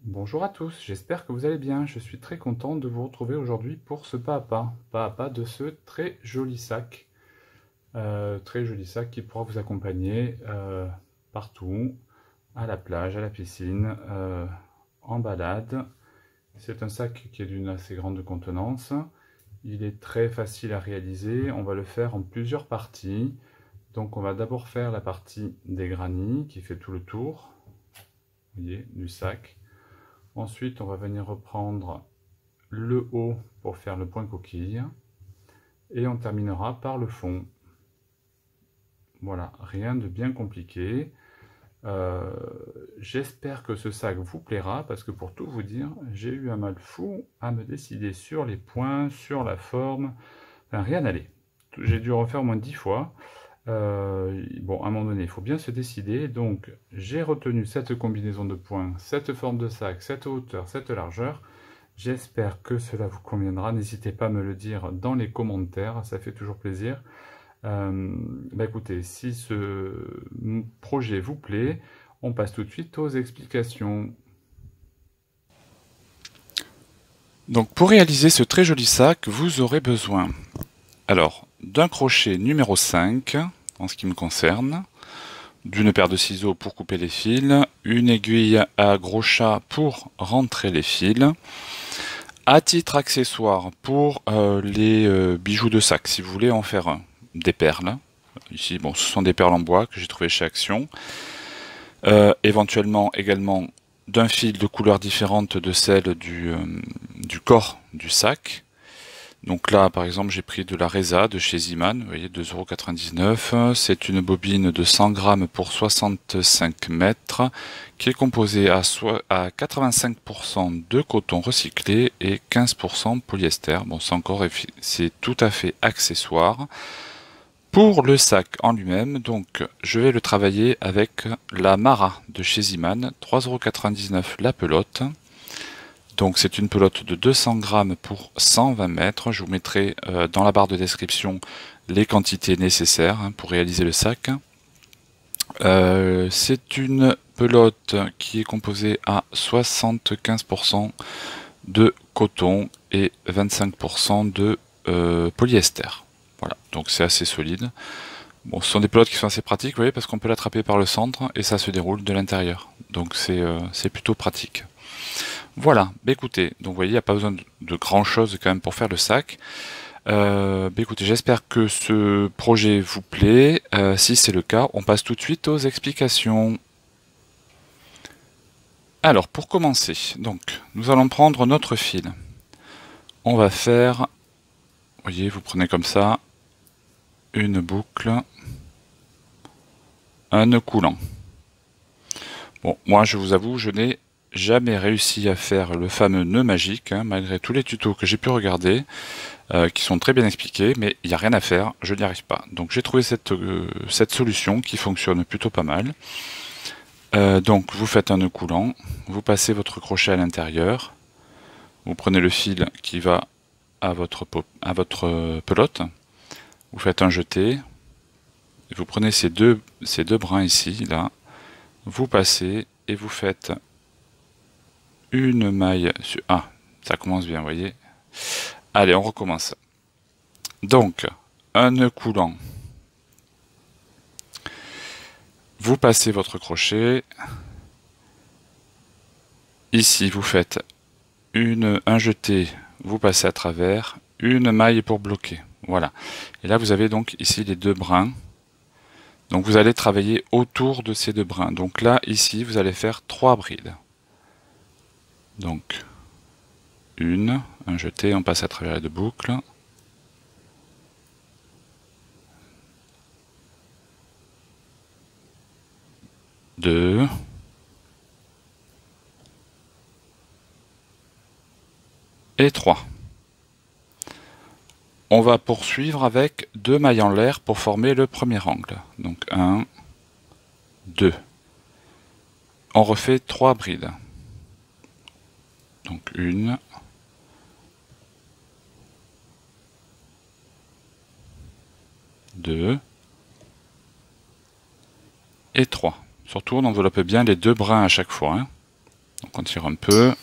Bonjour à tous, j'espère que vous allez bien. Je suis très content de vous retrouver aujourd'hui pour ce pas à pas de ce très joli sac. Très joli sac qui pourra vous accompagner partout, à la plage, à la piscine, en balade. C'est un sac qui est d'une assez grande contenance. Il est très facile à réaliser. On va le faire en plusieurs parties. Donc on va d'abord faire la partie des granits qui fait tout le tour, vous voyez, du sac. Ensuite, on va venir reprendre le haut pour faire le point coquille. Et on terminera par le fond. Voilà, rien de bien compliqué. J'espère que ce sac vous plaira, parce que pour tout vous dire, j'ai eu un mal fou à me décider sur les points, sur la forme. Enfin, rien n'allait. J'ai dû refaire au moins 10 fois. Bon, à un moment donné, il faut bien se décider. Donc, j'ai retenu cette combinaison de points, cette forme de sac, cette hauteur, cette largeur. J'espère que cela vous conviendra. N'hésitez pas à me le dire dans les commentaires, ça fait toujours plaisir. Écoutez, si ce projet vous plaît, on passe tout de suite aux explications. Donc pour réaliser ce très joli sac, vous aurez besoin d'un crochet numéro 5 en ce qui me concerne, d'une paire de ciseaux pour couper les fils, une aiguille à gros chat pour rentrer les fils. À titre accessoire pour les bijoux de sac, si vous voulez en faire un, des perles. Ici, bon, ce sont des perles en bois que j'ai trouvé chez Action. Éventuellement également d'un fil de couleur différente de celle du corps du sac. Donc là, par exemple, j'ai pris de la Reza de chez Ziman, vous voyez, 2,99 €. C'est une bobine de 100 grammes pour 65 mètres, qui est composée à 85% de coton recyclé et 15% polyester. Bon, c'est tout à fait accessoire. Pour le sac en lui-même, donc, je vais le travailler avec la Mara de chez Ziman, 3,99 € la pelote. Donc c'est une pelote de 200 grammes pour 120 mètres. Je vous mettrai dans la barre de description les quantités nécessaires pour réaliser le sac. C'est une pelote qui est composée à 75% de coton et 25% de polyester. Voilà, donc c'est assez solide. Bon, ce sont des pelotes qui sont assez pratiques, vous voyez, parce qu'on peut l'attraper par le centre et ça se déroule de l'intérieur. Donc c'est plutôt pratique. Voilà, écoutez, donc vous voyez, il n'y a pas besoin de grand chose quand même pour faire le sac. Écoutez, j'espère que ce projet vous plaît. Si c'est le cas, on passe tout de suite aux explications. Alors, pour commencer, donc, nous allons prendre notre fil. On va faire, vous voyez, vous prenez comme ça, une boucle, un nœud coulant. Bon, moi, je vous avoue, je n'ai jamais réussi à faire le fameux nœud magique, malgré tous les tutos que j'ai pu regarder, qui sont très bien expliqués, mais il n'y a rien à faire, je n'y arrive pas. Donc j'ai trouvé cette solution qui fonctionne plutôt pas mal. Donc vous faites un nœud coulant, vous passez votre crochet à l'intérieur, vous prenez le fil qui va à votre pelote, vous faites un jeté, et vous prenez ces deux brins ici, là, vous passez et vous faites une maille sur... Ah, ça commence bien, vous voyez. Allez, on recommence. Donc, un nœud coulant. Vous passez votre crochet. Ici, vous faites un jeté, vous passez à travers, une maille pour bloquer. Voilà. Et là, vous avez donc ici les deux brins. Donc, vous allez travailler autour de ces deux brins. Donc là, ici, vous allez faire 3 brides. Donc, un jeté, on passe à travers les deux boucles. Deux. Et 3. On va poursuivre avec 2 mailles en l'air pour former le premier angle. Donc 1, 2. On refait 3 brides. Donc 1, 2 et 3. Surtout on enveloppe bien les deux brins à chaque fois. Donc on tire un peu.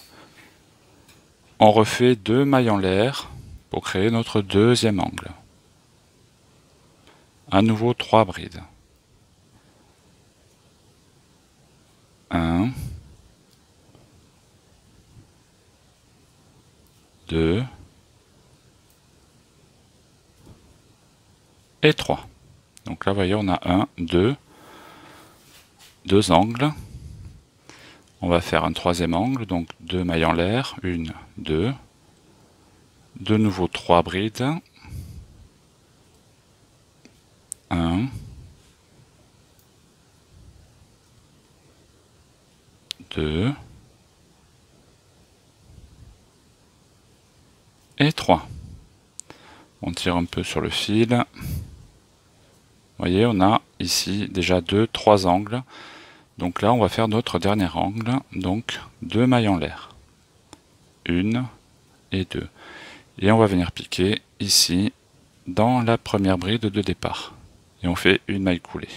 On refait 2 mailles en l'air pour créer notre deuxième angle. À nouveau 3 brides. 1, 2 et 3. Donc là, vous voyez, on a 1, 2 angles. On va faire un troisième angle, donc 2 mailles en l'air, 1, 2. De nouveau 3 brides. 1, 2 et 3. On tire un peu sur le fil. Vous voyez, on a ici déjà 3 angles. Donc là, on va faire notre dernier angle. Donc 2 mailles en l'air. 1 et 2. Et on va venir piquer ici dans la première bride de départ. Et on fait une maille coulée.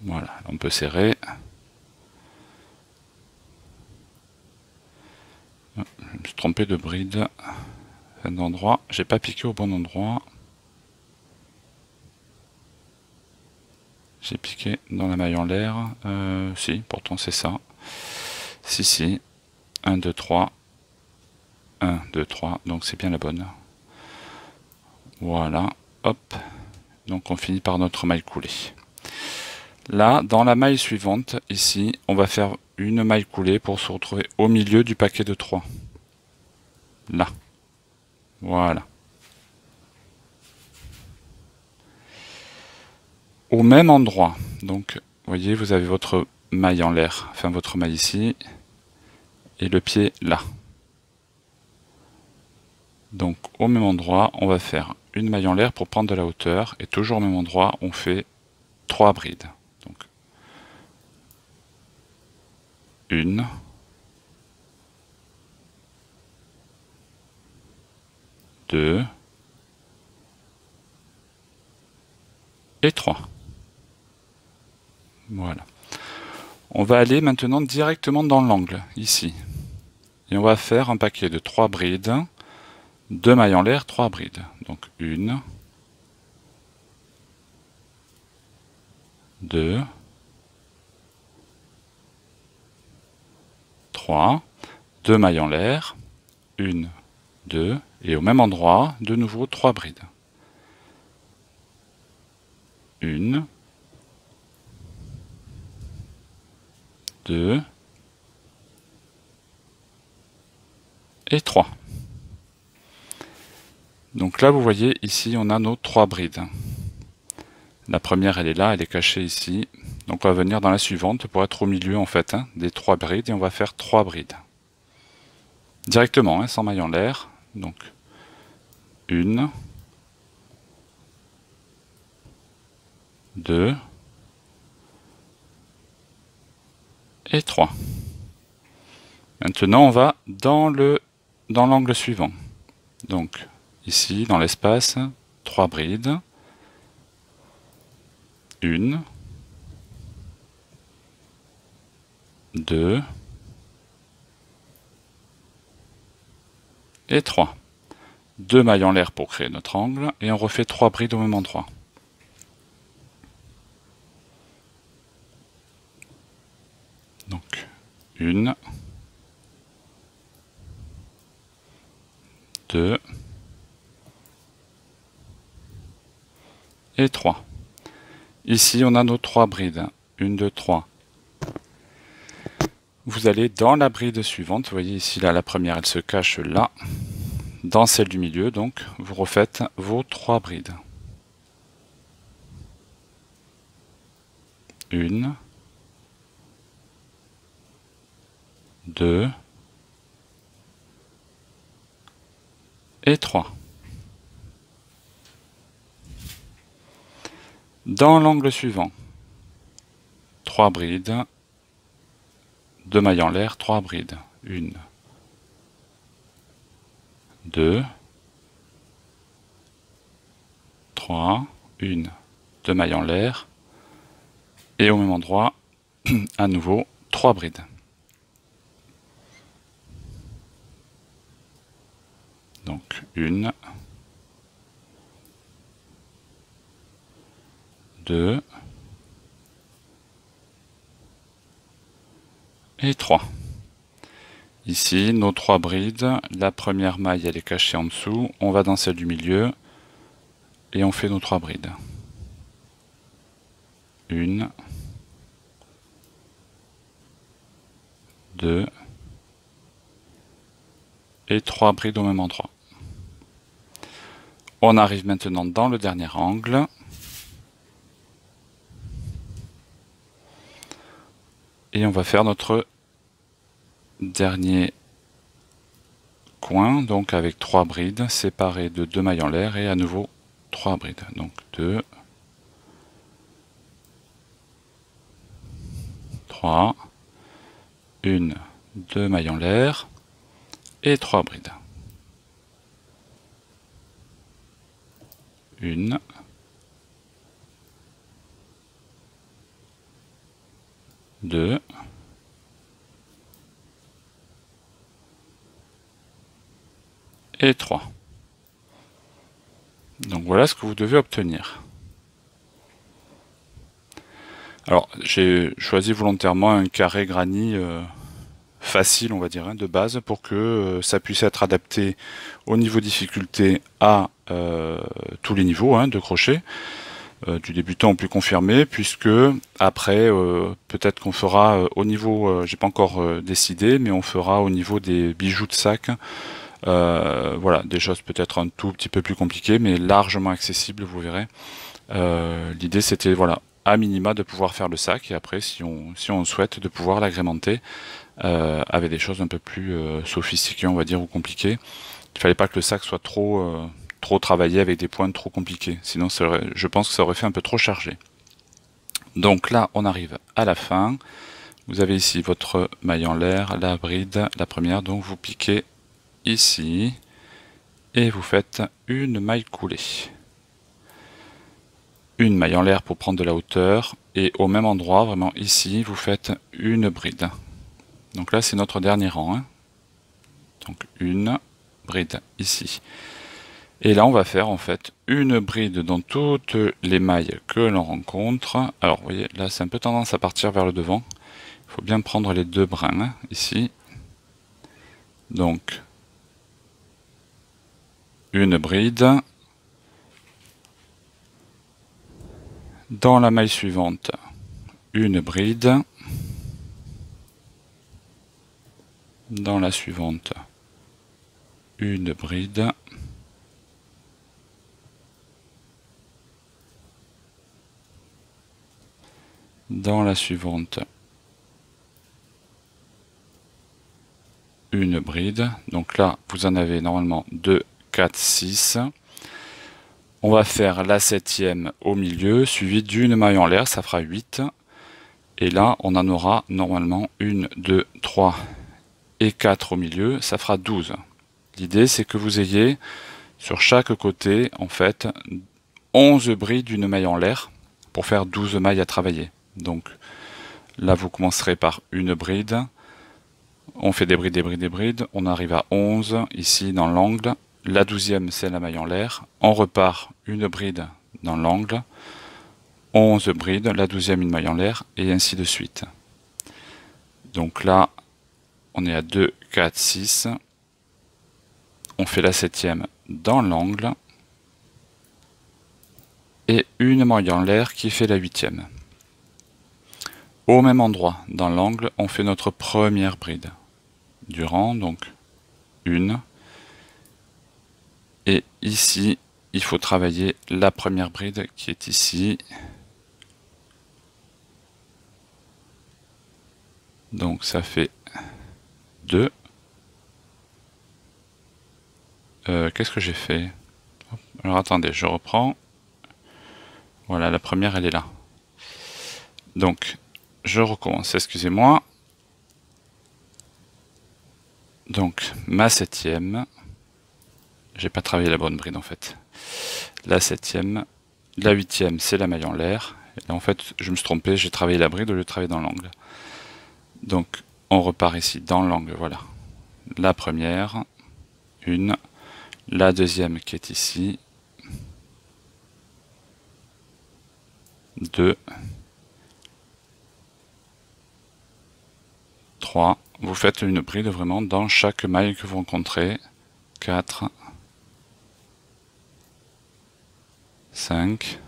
Voilà, on peut serrer. Je me suis trompé de bride. D'endroit, j'ai pas piqué au bon endroit. J'ai piqué dans la maille en l'air. Si, pourtant c'est ça. Si. 1, 2, 3. 1, 2, 3. Donc c'est bien la bonne. Voilà. Hop. Donc on finit par notre maille coulée. Là, dans la maille suivante, ici, on va faire une maille coulée pour se retrouver au milieu du paquet de 3. Là. Voilà. Au même endroit. Donc, vous voyez, vous avez votre maille en l'air, enfin votre maille ici, et le pied là. Donc, au même endroit, on va faire une maille en l'air pour prendre de la hauteur, et toujours au même endroit, on fait 3 brides. Donc, 1, 2 et 3. Voilà. On va aller maintenant directement dans l'angle, ici. Et on va faire un paquet de 3 brides, 2 mailles en l'air, 3 brides. Donc 1, 2, 3, 2 mailles en l'air, 1, 2, et au même endroit, de nouveau 3 brides. 1, 2 et 3. Donc là, vous voyez, ici, on a nos 3 brides. La première, elle est là, elle est cachée ici. Donc on va venir dans la suivante pour être au milieu, en fait, des 3 brides, et on va faire 3 brides. Directement, sans maille en l'air. Donc, 1, 2 et 3. Maintenant, on va dans l'angle suivant. Donc, ici, dans l'espace, 3 brides. 1, 2 et 3. 2 mailles en l'air pour créer notre angle, et on refait 3 brides au même endroit. Donc, 1, 2 et 3. Ici, on a nos 3 brides. 1, 2, 3. Vous allez dans la bride suivante. Vous voyez ici, là, la première, elle se cache là. Dans celle du milieu, donc, vous refaites vos 3 brides. 1, 2 et 3. Dans l'angle suivant, 3 brides, 2 mailles en l'air, 3 brides. 1, 2, 3, 1, 2 mailles en l'air, Et au même endroit, à nouveau, 3 brides. Donc 1, 2 et 3. Ici, nos 3 brides, la première maille elle est cachée en dessous, on va dans celle du milieu et on fait nos 3 brides. 1, 2 et 3 brides au même endroit. On arrive maintenant dans le dernier angle. Et on va faire notre dernier coin, donc avec 3 brides séparées de 2 mailles en l'air et à nouveau 3 brides. Donc 2, 3, 1, 2 mailles en l'air et 3 brides. 1, 2, et 3. Donc voilà ce que vous devez obtenir. Alors j'ai choisi volontairement un carré granit facile, on va dire, de base, pour que ça puisse être adapté au niveau difficulté à tous les niveaux de crochet, du débutant au plus confirmé, puisque après peut-être qu'on fera au niveau, j'ai pas encore décidé, mais on fera au niveau des bijoux de sac, voilà, des choses peut-être un tout petit peu plus compliquées, mais largement accessibles, vous verrez. L'idée c'était, voilà, à minima de pouvoir faire le sac, et après si on souhaite de pouvoir l'agrémenter avec des choses un peu plus sophistiquées, on va dire, ou compliquées. Il fallait pas que le sac soit trop travaillé avec des pointes trop compliquées, sinon je pense que ça aurait fait un peu trop chargé. Donc là on arrive à la fin. Vous avez ici votre maille en l'air, la bride, la première, donc vous piquez ici et vous faites une maille coulée. Une maille en l'air pour prendre de la hauteur, et au même endroit, vraiment ici, vous faites une bride. Donc là c'est notre dernier rang, donc une bride ici. Et là on va faire en fait une bride dans toutes les mailles que l'on rencontre. Alors vous voyez, là c'est un peu tendance à partir vers le devant. Il faut bien prendre les 2 brins ici. Donc une bride. Dans la maille suivante, une bride. Dans la suivante, une bride. Dans la suivante, une bride. Donc là, vous en avez normalement 2, 4, 6. On va faire la 7e au milieu, suivie d'une maille en l'air, ça fera 8. Et là, on en aura normalement 1, 2, 3 et 4 au milieu, ça fera 12. L'idée, c'est que vous ayez sur chaque côté, en fait, 11 brides d'une maille en l'air pour faire 12 mailles à travailler. Donc là, vous commencerez par une bride. On fait des brides, des brides, des brides. On arrive à 11 ici dans l'angle. La 12e, c'est la maille en l'air. On repart une bride dans l'angle. 11 brides, la 12e, une maille en l'air, et ainsi de suite. Donc là, on est à 2, 4, 6. On fait la 7e dans l'angle. Et une maille en l'air qui fait la 8e. Au même endroit, dans l'angle, on fait notre première bride du rang, donc une. Et ici, il faut travailler la première bride qui est ici. Donc ça fait 2. Qu'est-ce que j'ai fait? Alors attendez, je reprends. Voilà, la première, elle est là. Donc, je recommence, excusez-moi. Donc, ma 7e. J'ai pas travaillé la bonne bride en fait. La 7e. La 8e, c'est la maille en l'air. Et là, en fait, je me suis trompé, j'ai travaillé la bride au lieu de travailler dans l'angle. Donc, on repart ici dans l'angle, voilà. La première, une, la deuxième qui est ici, 2, 3. Vous faites une bride vraiment dans chaque maille que vous rencontrez. 4, 5,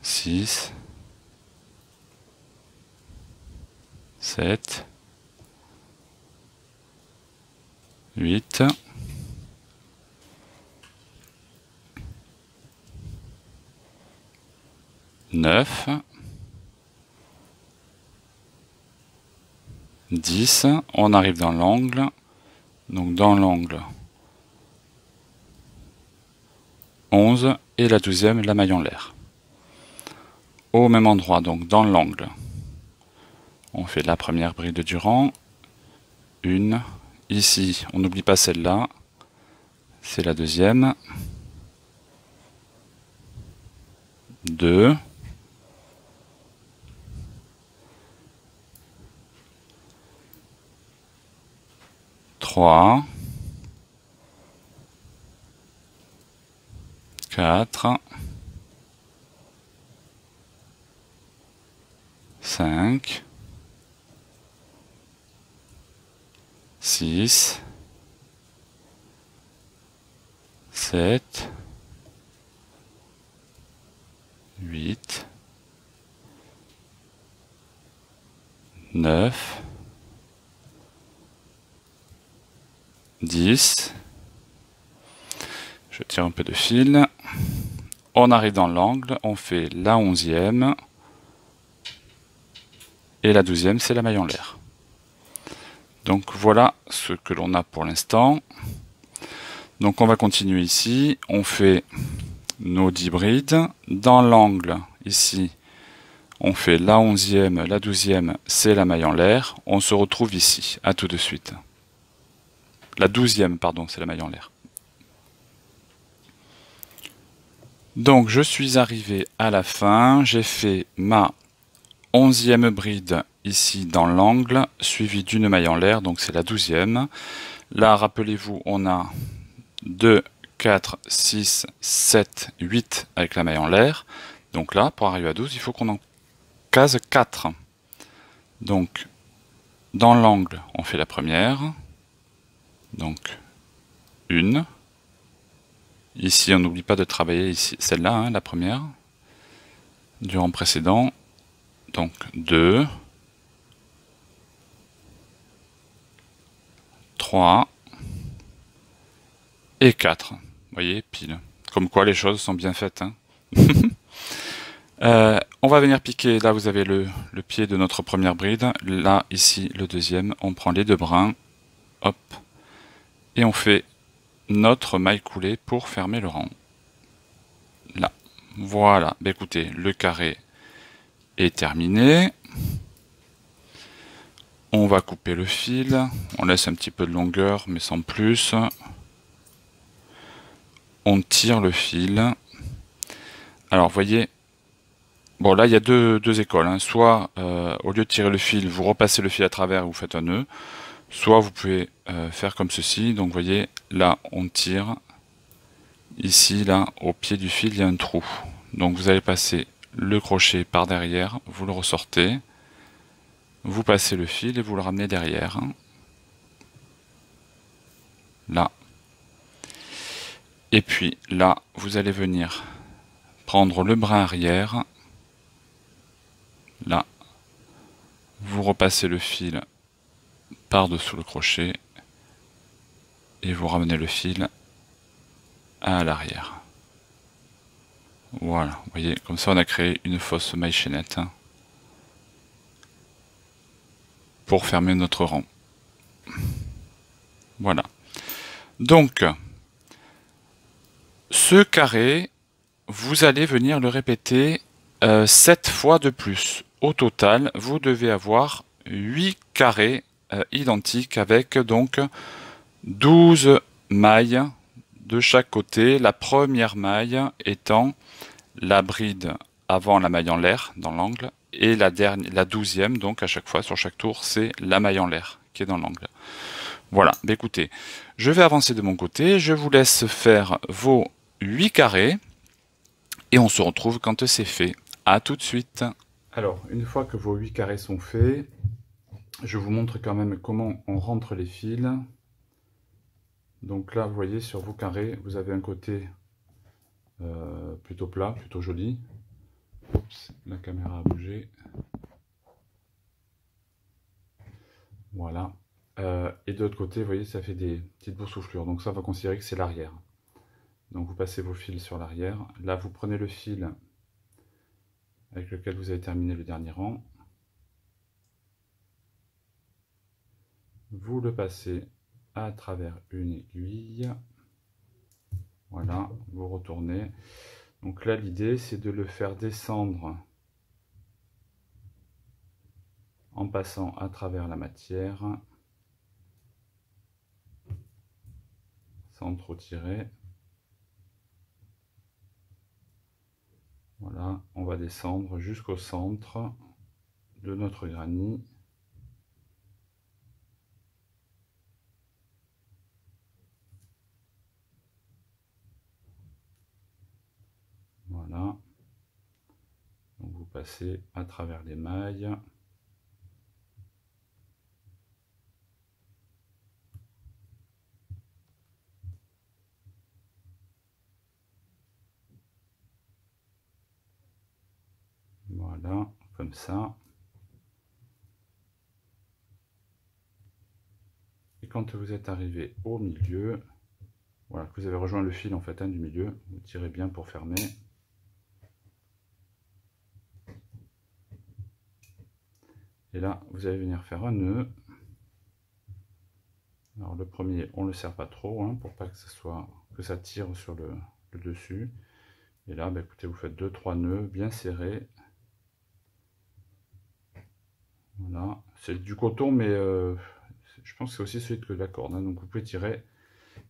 6, 7, 8, 9, 10, on arrive dans l'angle, donc dans l'angle 11 et la 12e, la maille en l'air. Au même endroit, donc dans l'angle, on fait la première bride du rang, une, ici, on n'oublie pas celle-là, c'est la deuxième, 2, 3, 4, 5, 6, 7, 8, 9, 10. Je tire un peu de fil. On arrive dans l'angle, on fait la 11e et la 12e, c'est la maille en l'air. Donc voilà ce que l'on a pour l'instant. Donc on va continuer ici, on fait nos 10 brides. Dans l'angle, ici, on fait la 11e, la 12e, c'est la maille en l'air. On se retrouve ici, à tout de suite. La 12e, pardon, c'est la maille en l'air. Donc je suis arrivé à la fin, j'ai fait ma 11e bride ici dans l'angle, suivi d'une maille en l'air, donc c'est la 12e. Là, rappelez-vous, on a 2, 4, 6, 7, 8 avec la maille en l'air. Donc là, pour arriver à 12, il faut qu'on en case 4. Donc, dans l'angle, on fait la première. Donc, une. Ici, on n'oublie pas de travailler ici celle-là, hein, la première, du rang précédent. Donc, 2, 3 et 4. Vous voyez, pile. Comme quoi, les choses sont bien faites. Hein. On va venir piquer, là vous avez le pied de notre première bride, là, ici, le deuxième. On prend les deux brins, hop, et on fait notre maille coulée pour fermer le rang. Là, voilà. Ben, écoutez, le carré est terminé. On va couper le fil. On laisse un petit peu de longueur, mais sans plus. On tire le fil. Alors, vous voyez, bon là, il y a deux écoles. Hein. Soit, au lieu de tirer le fil, vous repassez le fil à travers et vous faites un nœud. Soit vous pouvez faire comme ceci. Donc, vous voyez, là, on tire. Ici, là, au pied du fil, il y a un trou. Donc, vous allez passer le crochet par derrière. Vous le ressortez. Vous passez le fil et vous le ramenez derrière. Là. Et puis, là, vous allez venir prendre le brin arrière. Là. Vous repassez le fil par-dessous le crochet. Et vous ramenez le fil à l'arrière. Voilà, vous voyez, comme ça on a créé une fausse maille chaînette pour fermer notre rang. Voilà. Donc, ce carré, vous allez venir le répéter 7 fois de plus. Au total, vous devez avoir 8 carrés identiques avec donc 12 mailles de chaque côté, la première maille étant la bride avant la maille en l'air dans l'angle, et la 12e, donc à chaque fois, sur chaque tour, c'est la maille en l'air qui est dans l'angle. Voilà, bah écoutez, je vais avancer de mon côté, je vous laisse faire vos 8 carrés, et on se retrouve quand c'est fait. À tout de suite. Alors, une fois que vos 8 carrés sont faits, je vous montre quand même comment on rentre les fils. Donc là, vous voyez, sur vos carrés, vous avez un côté plutôt plat, plutôt joli. Oups, la caméra a bougé. Voilà. Et de l'autre côté, vous voyez, ça fait des petites boursouflures. Donc ça, on va considérer que c'est l'arrière. Donc vous passez vos fils sur l'arrière. Là, vous prenez le fil avec lequel vous avez terminé le dernier rang. Vous le passez à travers une aiguille. Voilà, vous retournez. Donc là, l'idée, c'est de le faire descendre en passant à travers la matière, sans trop tirer. Voilà, on va descendre jusqu'au centre de notre granit. Voilà. Donc vous passez à travers les mailles. Voilà, comme ça. Et quand vous êtes arrivé au milieu, voilà, que vous avez rejoint le fil en fait du milieu, vous tirez bien pour fermer. Et là, vous allez venir faire un nœud. Alors le premier, on ne le serre pas trop, pour pas que ça tire sur le dessus. Et là, bah, écoutez, vous faites 2-3 nœuds bien serrés. Voilà, c'est du coton, mais je pense que c'est aussi celui de la corde. Donc vous pouvez tirer,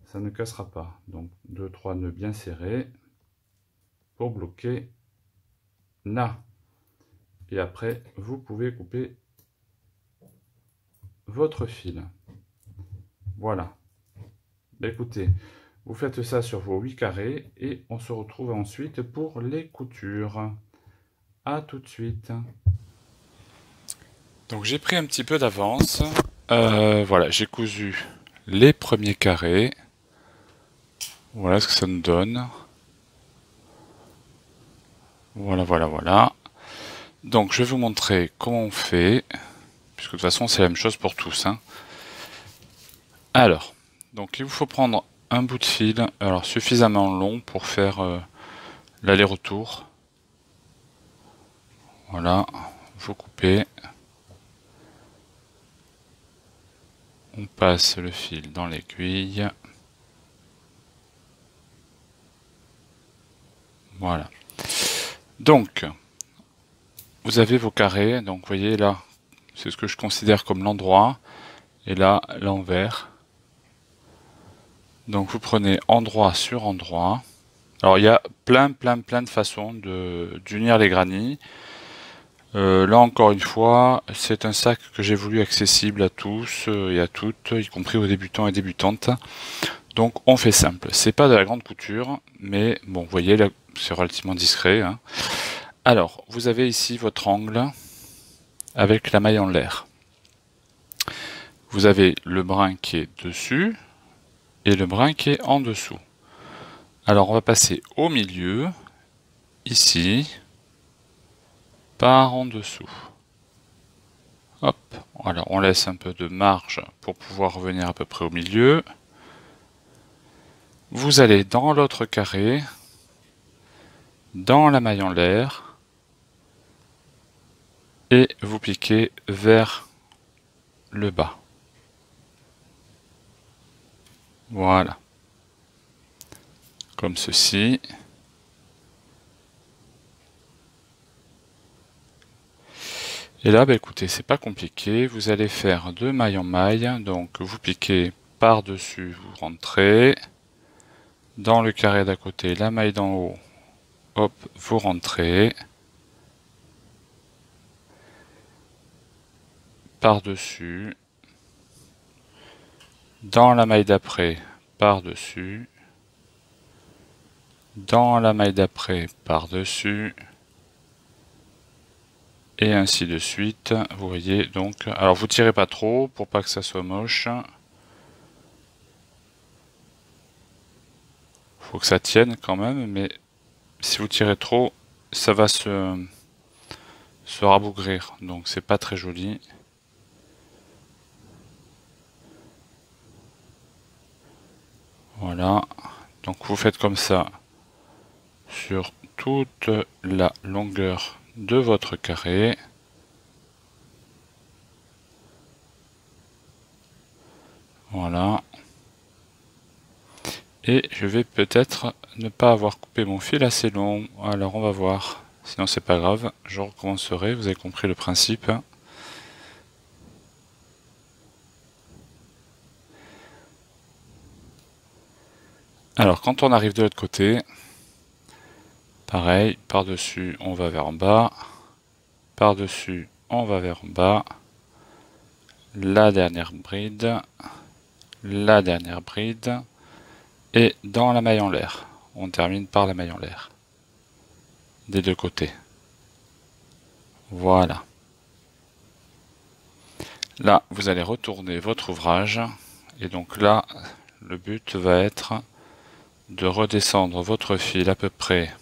ça ne cassera pas. Donc 2-3 nœuds bien serrés pour bloquer là. Et après, vous pouvez couper votre fil. Voilà. Bah, écoutez, vous faites ça sur vos 8 carrés et on se retrouve ensuite pour les coutures. À tout de suite. Donc j'ai pris un petit peu d'avance. Voilà, j'ai cousu les premiers carrés. Voilà ce que ça nous donne. Voilà, voilà, voilà. Donc je vais vous montrer comment on fait, puisque de toute façon c'est la même chose pour tous. Alors, donc il vous faut prendre un bout de fil, alors suffisamment long pour faire l'aller-retour. Voilà, vous coupez. On passe le fil dans l'aiguille. Voilà. Donc, vous avez vos carrés. Donc, vous voyez là, c'est ce que je considère comme l'endroit. Et là, l'envers. Donc, vous prenez endroit sur endroit. Alors, il y a plein de façons d'unir les granits. Là, encore une fois, c'est un sac que j'ai voulu accessible à tous et à toutes, y compris aux débutants et débutantes. Donc, on fait simple. C'est pas de la grande couture, mais bon, vous voyez, là, c'est relativement discret. Alors, vous avez ici votre angle avec la maille en l'air. Vous avez le brin qui est dessus et le brin qui est en dessous. Alors, on va passer au milieu, ici, par en dessous. Hop, voilà, on laisse un peu de marge pour pouvoir revenir à peu près au milieu. Vous allez dans l'autre carré, dans la maille en l'air, et vous piquez vers le bas. Voilà. Comme ceci. Et là, bah, écoutez, c'est pas compliqué. Vous allez faire de maille en maille. Donc, vous piquez par-dessus, vous rentrez. Dans le carré d'à côté, la maille d'en haut, hop, vous rentrez par-dessus, dans la maille d'après, par-dessus, dans la maille d'après, par-dessus, et ainsi de suite. Vous voyez donc, alors vous tirez pas trop pour pas que ça soit moche. Faut que ça tienne quand même, mais si vous tirez trop, ça va se rabougrir, donc c'est pas très joli. Voilà, donc vous faites comme ça sur toute la longueur de votre carré. Voilà. Et je vais peut-être ne pas avoir coupé mon fil assez long, alors on va voir. Sinon c'est pas grave, je recommencerai, vous avez compris le principe. Alors quand on arrive de l'autre côté, pareil, par-dessus on va vers en bas, par-dessus on va vers en bas, la dernière bride, et dans la maille en l'air. On termine par la maille en l'air, des deux côtés. Voilà. Là, vous allez retourner votre ouvrage, et donc là, le but va être de redescendre votre fil à peu près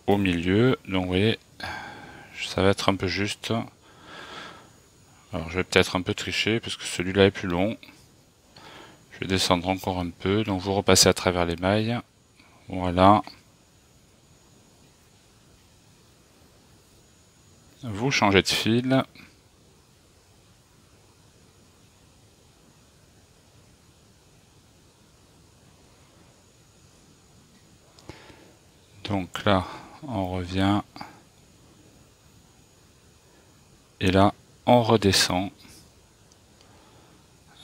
au milieu. Donc vous voyez, ça va être un peu juste. Alors je vais peut-être un peu tricher parce que celui-là est plus long. Je vais descendre encore un peu, donc vous repassez à travers les mailles. Voilà. Vous changez de fil. Donc là, on revient. Et là, on redescend.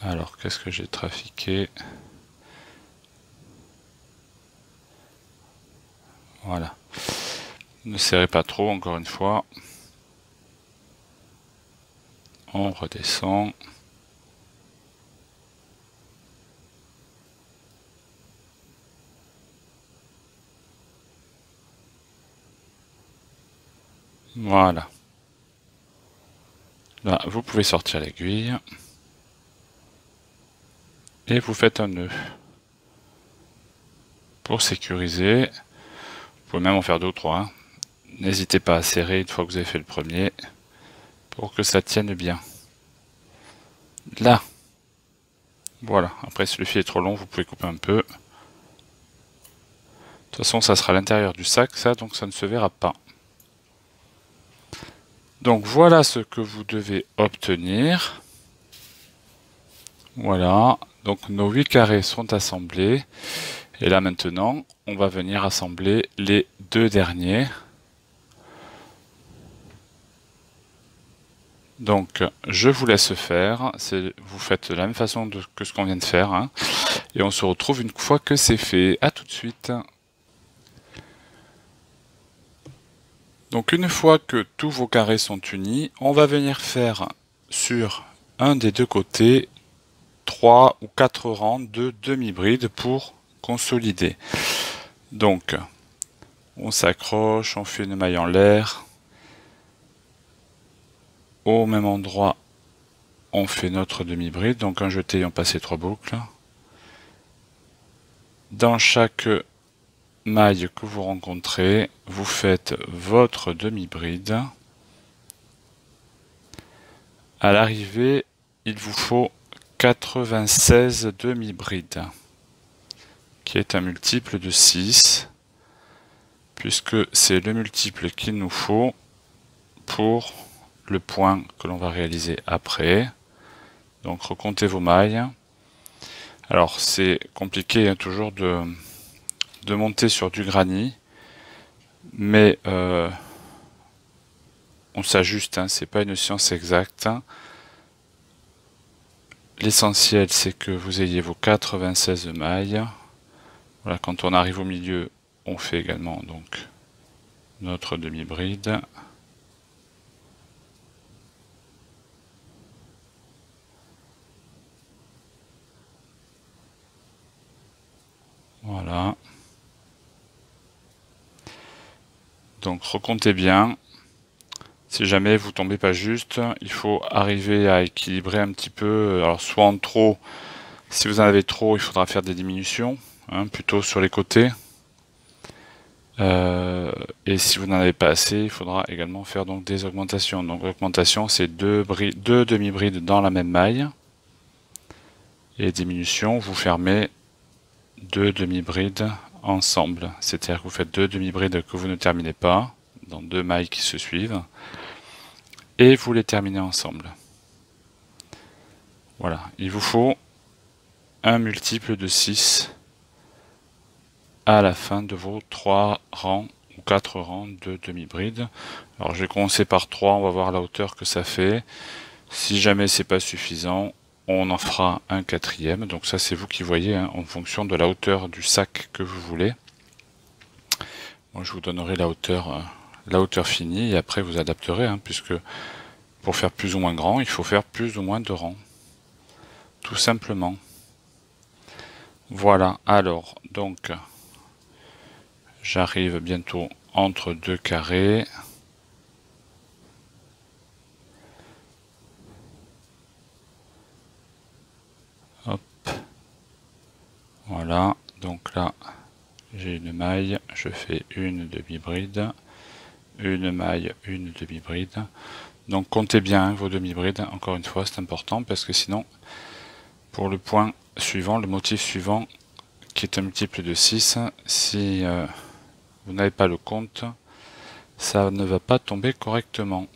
Alors, qu'est-ce que j'ai trafiqué? Voilà. Ne serrez pas trop, encore une fois. On redescend. Voilà. Là, vous pouvez sortir l'aiguille. Et vous faites un nœud. Pour sécuriser, vous pouvez même en faire deux ou trois. Hein. N'hésitez pas à serrer une fois que vous avez fait le premier, pour que ça tienne bien. Là. Voilà. Après, si le fil est trop long, vous pouvez couper un peu. De toute façon, ça sera à l'intérieur du sac, ça, donc ça ne se verra pas. Donc voilà ce que vous devez obtenir. Voilà, donc nos 8 carrés sont assemblés. Et là maintenant, on va venir assembler les deux derniers. Donc je vous laisse faire, vous faites de la même façon que ce qu'on vient de faire. Hein, et on se retrouve une fois que c'est fait. À tout de suite. Donc une fois que tous vos carrés sont unis, on va venir faire sur un des deux côtés 3 ou 4 rangs de demi-bride pour consolider. Donc on s'accroche, on fait une maille en l'air. Au même endroit, on fait notre demi-bride, donc un jeté et on passe les 3 boucles. Dans chaque maille que vous rencontrez, vous faites votre demi-bride. À l'arrivée, il vous faut 96 demi-brides, qui est un multiple de 6, puisque c'est le multiple qu'il nous faut pour le point que l'on va réaliser après. Donc recomptez vos mailles. Alors c'est compliqué hein, toujours de monter sur du granit, mais on s'ajuste, hein, c'est pas une science exacte. L'essentiel c'est que vous ayez vos 96 mailles. Voilà, quand on arrive au milieu, on fait également donc notre demi-bride. Voilà. Donc recomptez bien. Si jamais vous tombez pas juste, il faut arriver à équilibrer un petit peu. Alors soit en trop, si vous en avez trop, il faudra faire des diminutions, hein, plutôt sur les côtés. Et si vous n'en avez pas assez, il faudra également faire donc des augmentations. Donc augmentation, c'est deux demi-brides dans la même maille. Et diminution, vous fermez deux demi-brides ensemble. C'est-à-dire que vous faites deux demi-brides que vous ne terminez pas, dans deux mailles qui se suivent, et vous les terminez ensemble. Voilà, il vous faut un multiple de 6 à la fin de vos 3 rangs ou 4 rangs de demi-bride. Alors je vais commencer par 3, on va voir la hauteur que ça fait. Si jamais c'est pas suffisant, on en fera un quatrième. Donc ça c'est vous qui voyez, hein, en fonction de la hauteur du sac que vous voulez. Moi je vous donnerai la hauteur finie et après vous adapterez, hein, puisque pour faire plus ou moins grand, il faut faire plus ou moins de rangs. Tout simplement. Voilà, alors, donc, j'arrive bientôt entre deux carrés. Hop. Voilà, donc là, j'ai une maille, je fais une demi-bride, une maille, une demi-bride. Donc comptez bien vos demi-brides, encore une fois, c'est important, parce que sinon, pour le point suivant, le motif suivant, qui est un multiple de 6, si vous n'avez pas le compte, ça ne va pas tomber correctement.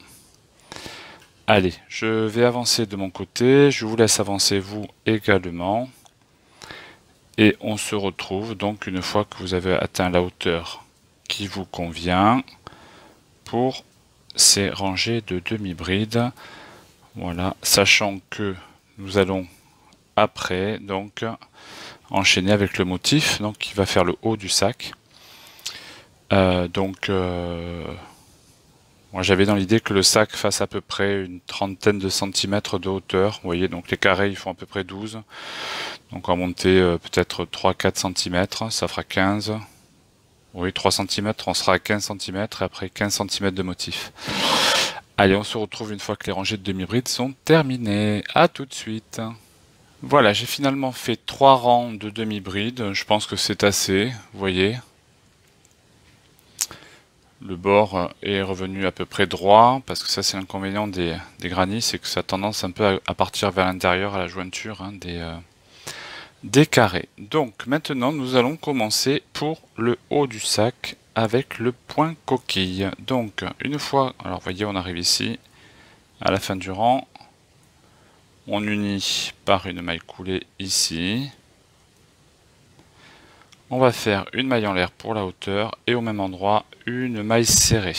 Allez, je vais avancer de mon côté, je vous laisse avancer vous également. Et on se retrouve donc une fois que vous avez atteint la hauteur qui vous convient pour ces rangées de demi-brides. Voilà, sachant que nous allons après donc enchaîner avec le motif donc qui va faire le haut du sac. Moi j'avais dans l'idée que le sac fasse à peu près une trentaine de centimètres de hauteur. Vous voyez, donc les carrés ils font à peu près 12. Donc on va monter peut-être 3-4 cm, ça fera 15. Oui, 3 cm, on sera à 15 cm et après 15 cm de motif. Allez, on se retrouve une fois que les rangées de demi-brides sont terminées. À tout de suite. Voilà, j'ai finalement fait 3 rangs de demi-brides. Je pense que c'est assez, vous voyez. Le bord est revenu à peu près droit, parce que ça c'est l'inconvénient des granits, c'est que ça a tendance un peu à partir vers l'intérieur, à la jointure, hein, des carrés. Donc maintenant nous allons commencer pour le haut du sac avec le point coquille. Donc une fois, alors vous voyez on arrive ici, à la fin du rang, on unit par une maille coulée ici. On va faire une maille en l'air pour la hauteur et au même endroit une maille serrée.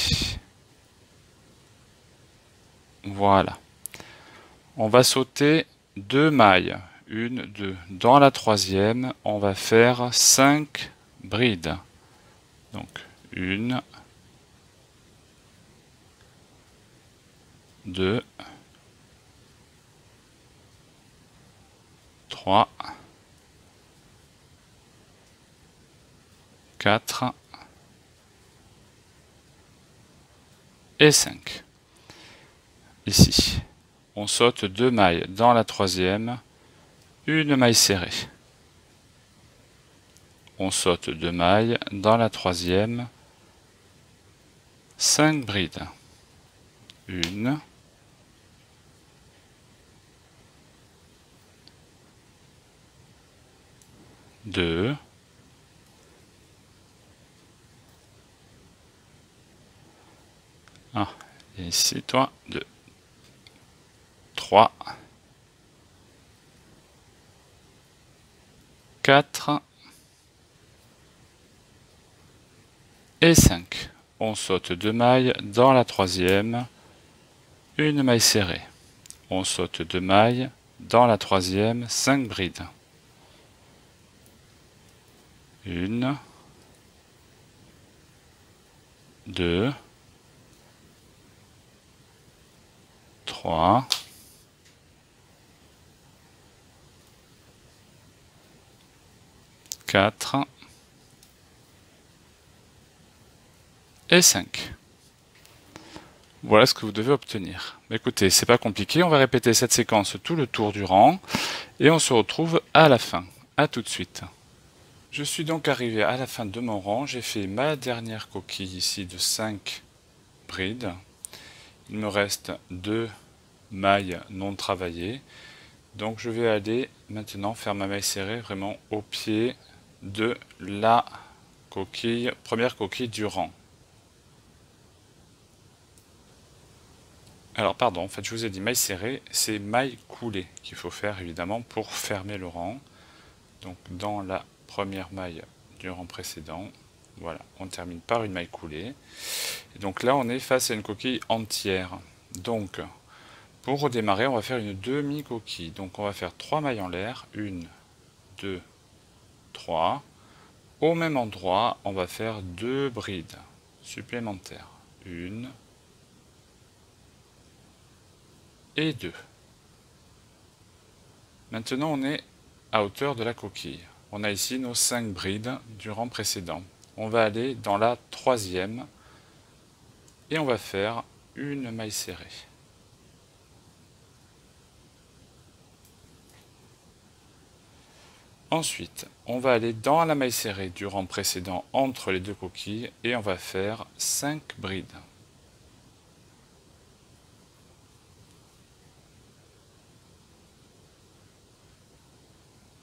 Voilà. On va sauter deux mailles. Une, deux. Dans la troisième, on va faire 5 brides. Donc une, deux, trois, 4 et 5. Ici, on saute deux mailles dans la troisième, une maille serrée. On saute deux mailles dans la troisième, 5 brides. Une, deux, ah, et ici, toi, 2, 3, 4 et 5. On saute deux mailles dans la troisième, une maille serrée. On saute deux mailles dans la troisième, 5 brides. Une, 2, 3, 4 et 5. Voilà ce que vous devez obtenir. Écoutez, c'est pas compliqué, on va répéter cette séquence tout le tour du rang et on se retrouve à la fin. A tout de suite. Je suis donc arrivé à la fin de mon rang, j'ai fait ma dernière coquille ici de 5 brides. Il me reste 2 mailles non travaillées. Donc je vais aller maintenant faire ma maille serrée vraiment au pied de la coquille, première coquille du rang. Alors pardon, en fait je vous ai dit maille serrée, c'est maille coulée qu'il faut faire évidemment pour fermer le rang. Donc dans la première maille du rang précédent, voilà, on termine par une maille coulée. Et donc là on est face à une coquille entière. Donc pour redémarrer, on va faire une demi-coquille. Donc on va faire 3 mailles en l'air, 1, 2, 3. Au même endroit, on va faire 2 brides supplémentaires. 1 et 2. Maintenant, on est à hauteur de la coquille. On a ici nos 5 brides du rang précédent. On va aller dans la troisième et on va faire une maille serrée. Ensuite, on va aller dans la maille serrée du rang précédent entre les deux coquilles et on va faire 5 brides.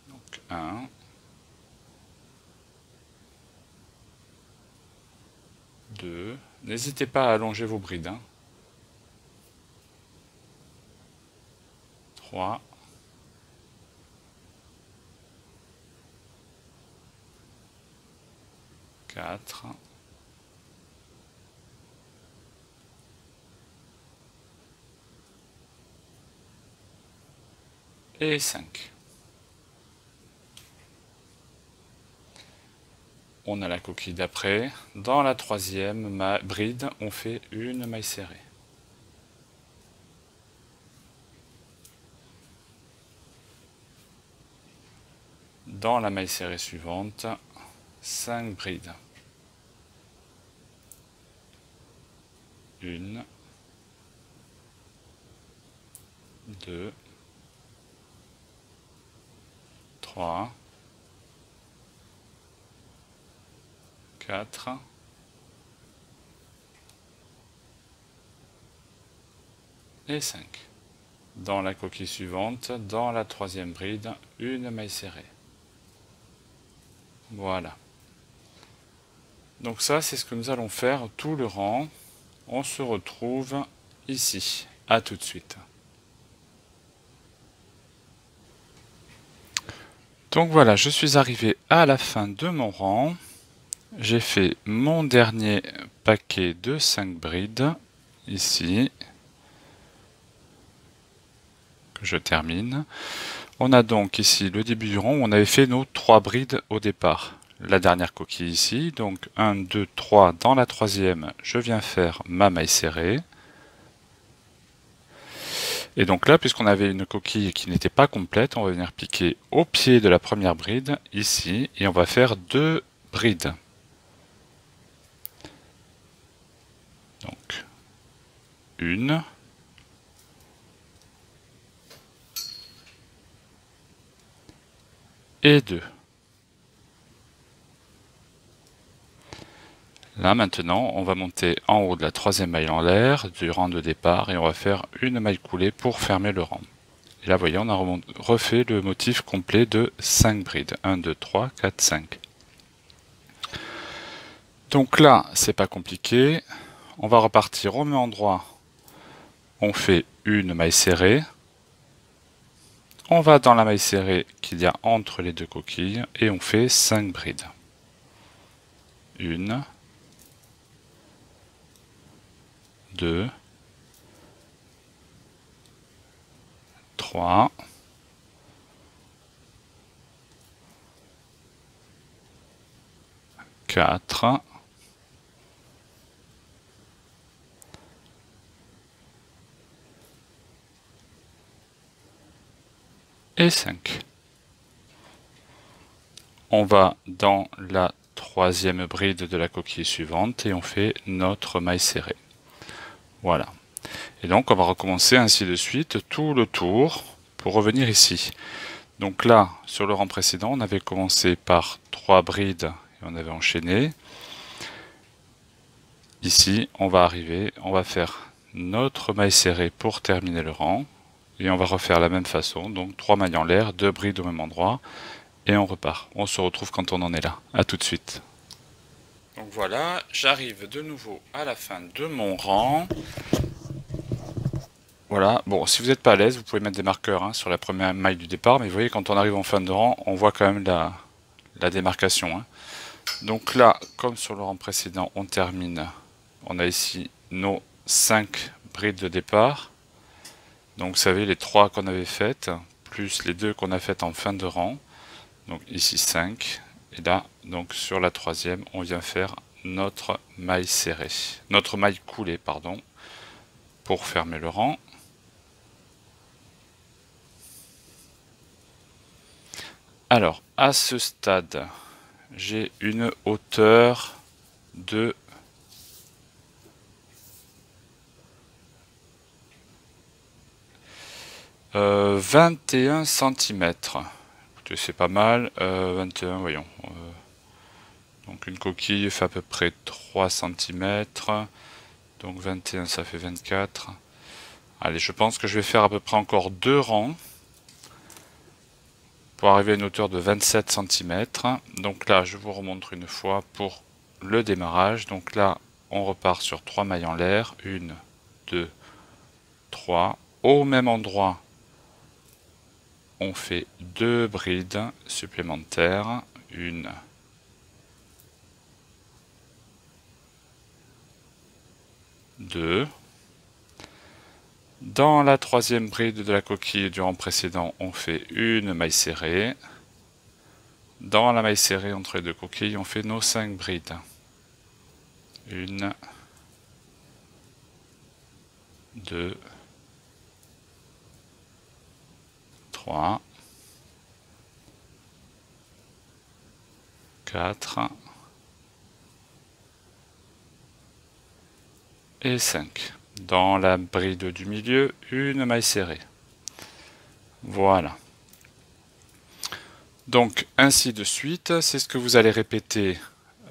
Donc 1, 2, n'hésitez pas à allonger vos brides. 3, 4, et 5. On a la coquille d'après. Dans la troisième bride, on fait une maille serrée. Dans la maille serrée suivante, 5 brides. 1, 2, 3, 4 et 5. Dans la coquille suivante, dans la troisième bride, une maille serrée. Voilà. Donc ça, c'est ce que nous allons faire tout le rang. On se retrouve ici. À tout de suite. Donc voilà, je suis arrivé à la fin de mon rang. J'ai fait mon dernier paquet de 5 brides, ici, que je termine. On a donc ici le début du rang où on avait fait nos 3 brides au départ. La dernière coquille ici, donc 1, 2, 3, dans la troisième, je viens faire ma maille serrée. Et donc là, puisqu'on avait une coquille qui n'était pas complète, on va venir piquer au pied de la première bride, ici, et on va faire 2 brides. Donc, 1, et 2. Là maintenant, on va monter en haut de la troisième maille en l'air du rang de départ et on va faire une maille coulée pour fermer le rang. Et là, vous voyez, on a refait le motif complet de 5 brides. 1, 2, 3, 4, 5. Donc là, c'est pas compliqué. On va repartir au même endroit. On fait une maille serrée. On va dans la maille serrée qu'il y a entre les deux coquilles et on fait 5 brides. 1, 2, 3, 4 et 5. On va dans la troisième bride de la coquille suivante et on fait notre maille serrée. Voilà. Et donc on va recommencer ainsi de suite tout le tour pour revenir ici. Donc là, sur le rang précédent, on avait commencé par 3 brides et on avait enchaîné. Ici, on va arriver, on va faire notre maille serrée pour terminer le rang. Et on va refaire la même façon, donc 3 mailles en l'air, 2 brides au même endroit, et on repart. On se retrouve quand on en est là. A tout de suite. Donc voilà, j'arrive de nouveau à la fin de mon rang. Voilà, bon, si vous n'êtes pas à l'aise, vous pouvez mettre des marqueurs hein, sur la première maille du départ, mais vous voyez, quand on arrive en fin de rang, on voit quand même la démarcation. Hein. Donc là, comme sur le rang précédent, on termine. On a ici nos 5 brides de départ. Donc vous savez, les 3 qu'on avait faites, plus les 2 qu'on a faites en fin de rang. Donc ici 5. Et là, donc sur la troisième, on vient faire notre maille serrée. Notre maille coulée, pardon, pour fermer le rang. Alors, à ce stade, j'ai une hauteur de 21 cm. Écoutez, c'est pas mal. 21, voyons. Donc une coquille fait à peu près 3 cm. Donc 21, ça fait 24. Allez, je pense que je vais faire à peu près encore 2 rangs pour arriver à une hauteur de 27 cm. Donc là, je vous remontre une fois pour le démarrage. Donc là, on repart sur 3 mailles en l'air. 1, 2, 3. Au même endroit, on fait 2 brides supplémentaires. 1, 2. Dans la troisième bride de la coquille du rang précédent, on fait une maille serrée. Dans la maille serrée entre les deux coquilles, on fait nos 5 brides. 1, 2, 3, 4 et 5. Dans la bride du milieu, une maille serrée. Voilà. Donc ainsi de suite, c'est ce que vous allez répéter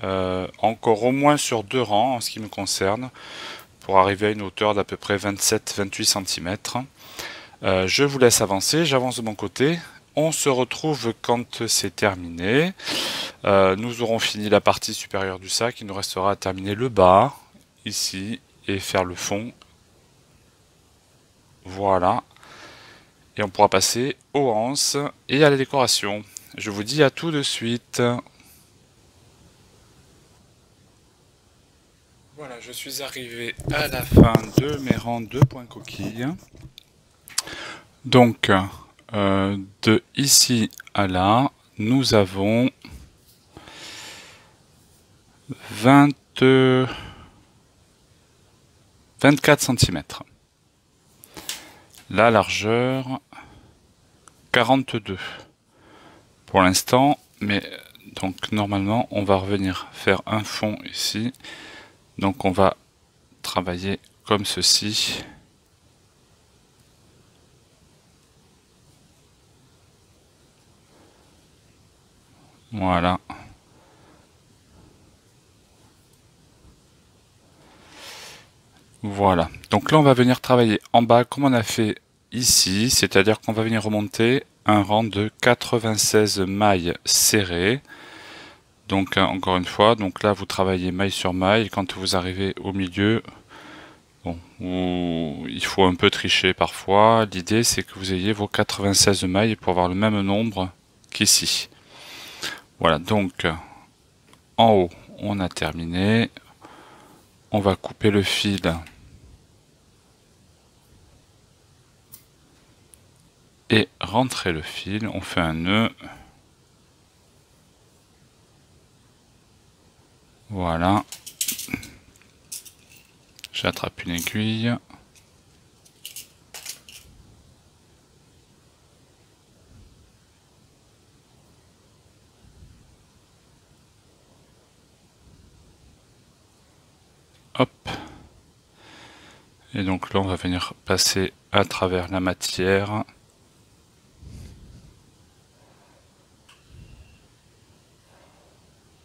encore au moins sur 2 rangs en ce qui me concerne, pour arriver à une hauteur d'à peu près 27-28 cm. Je vous laisse avancer, j'avance de mon côté. On se retrouve quand c'est terminé. Nous aurons fini la partie supérieure du sac, il nous restera à terminer le bas, ici, et faire le fond. Voilà. Et on pourra passer aux anses et à la décoration. Je vous dis à tout de suite. Voilà, je suis arrivé à la fin de mes rangs de points coquilles. Donc, de ici à là, nous avons 24 cm. La largeur, 42 pour l'instant, mais donc normalement on va revenir faire un fond ici. Donc on va travailler comme ceci. Voilà. Voilà. Donc là on va venir travailler en bas comme on a fait ici, c'est-à-dire qu'on va venir remonter un rang de 96 mailles serrées. Donc encore une fois, donc là vous travaillez maille sur maille, et quand vous arrivez au milieu, bon, il faut un peu tricher parfois. L'idée c'est que vous ayez vos 96 mailles pour avoir le même nombre qu'ici. Voilà, donc en haut on a terminé. On va couper le fil et rentrer le fil. On fait un nœud. Voilà. J'attrape une aiguille. Et donc là, on va venir passer à travers la matière.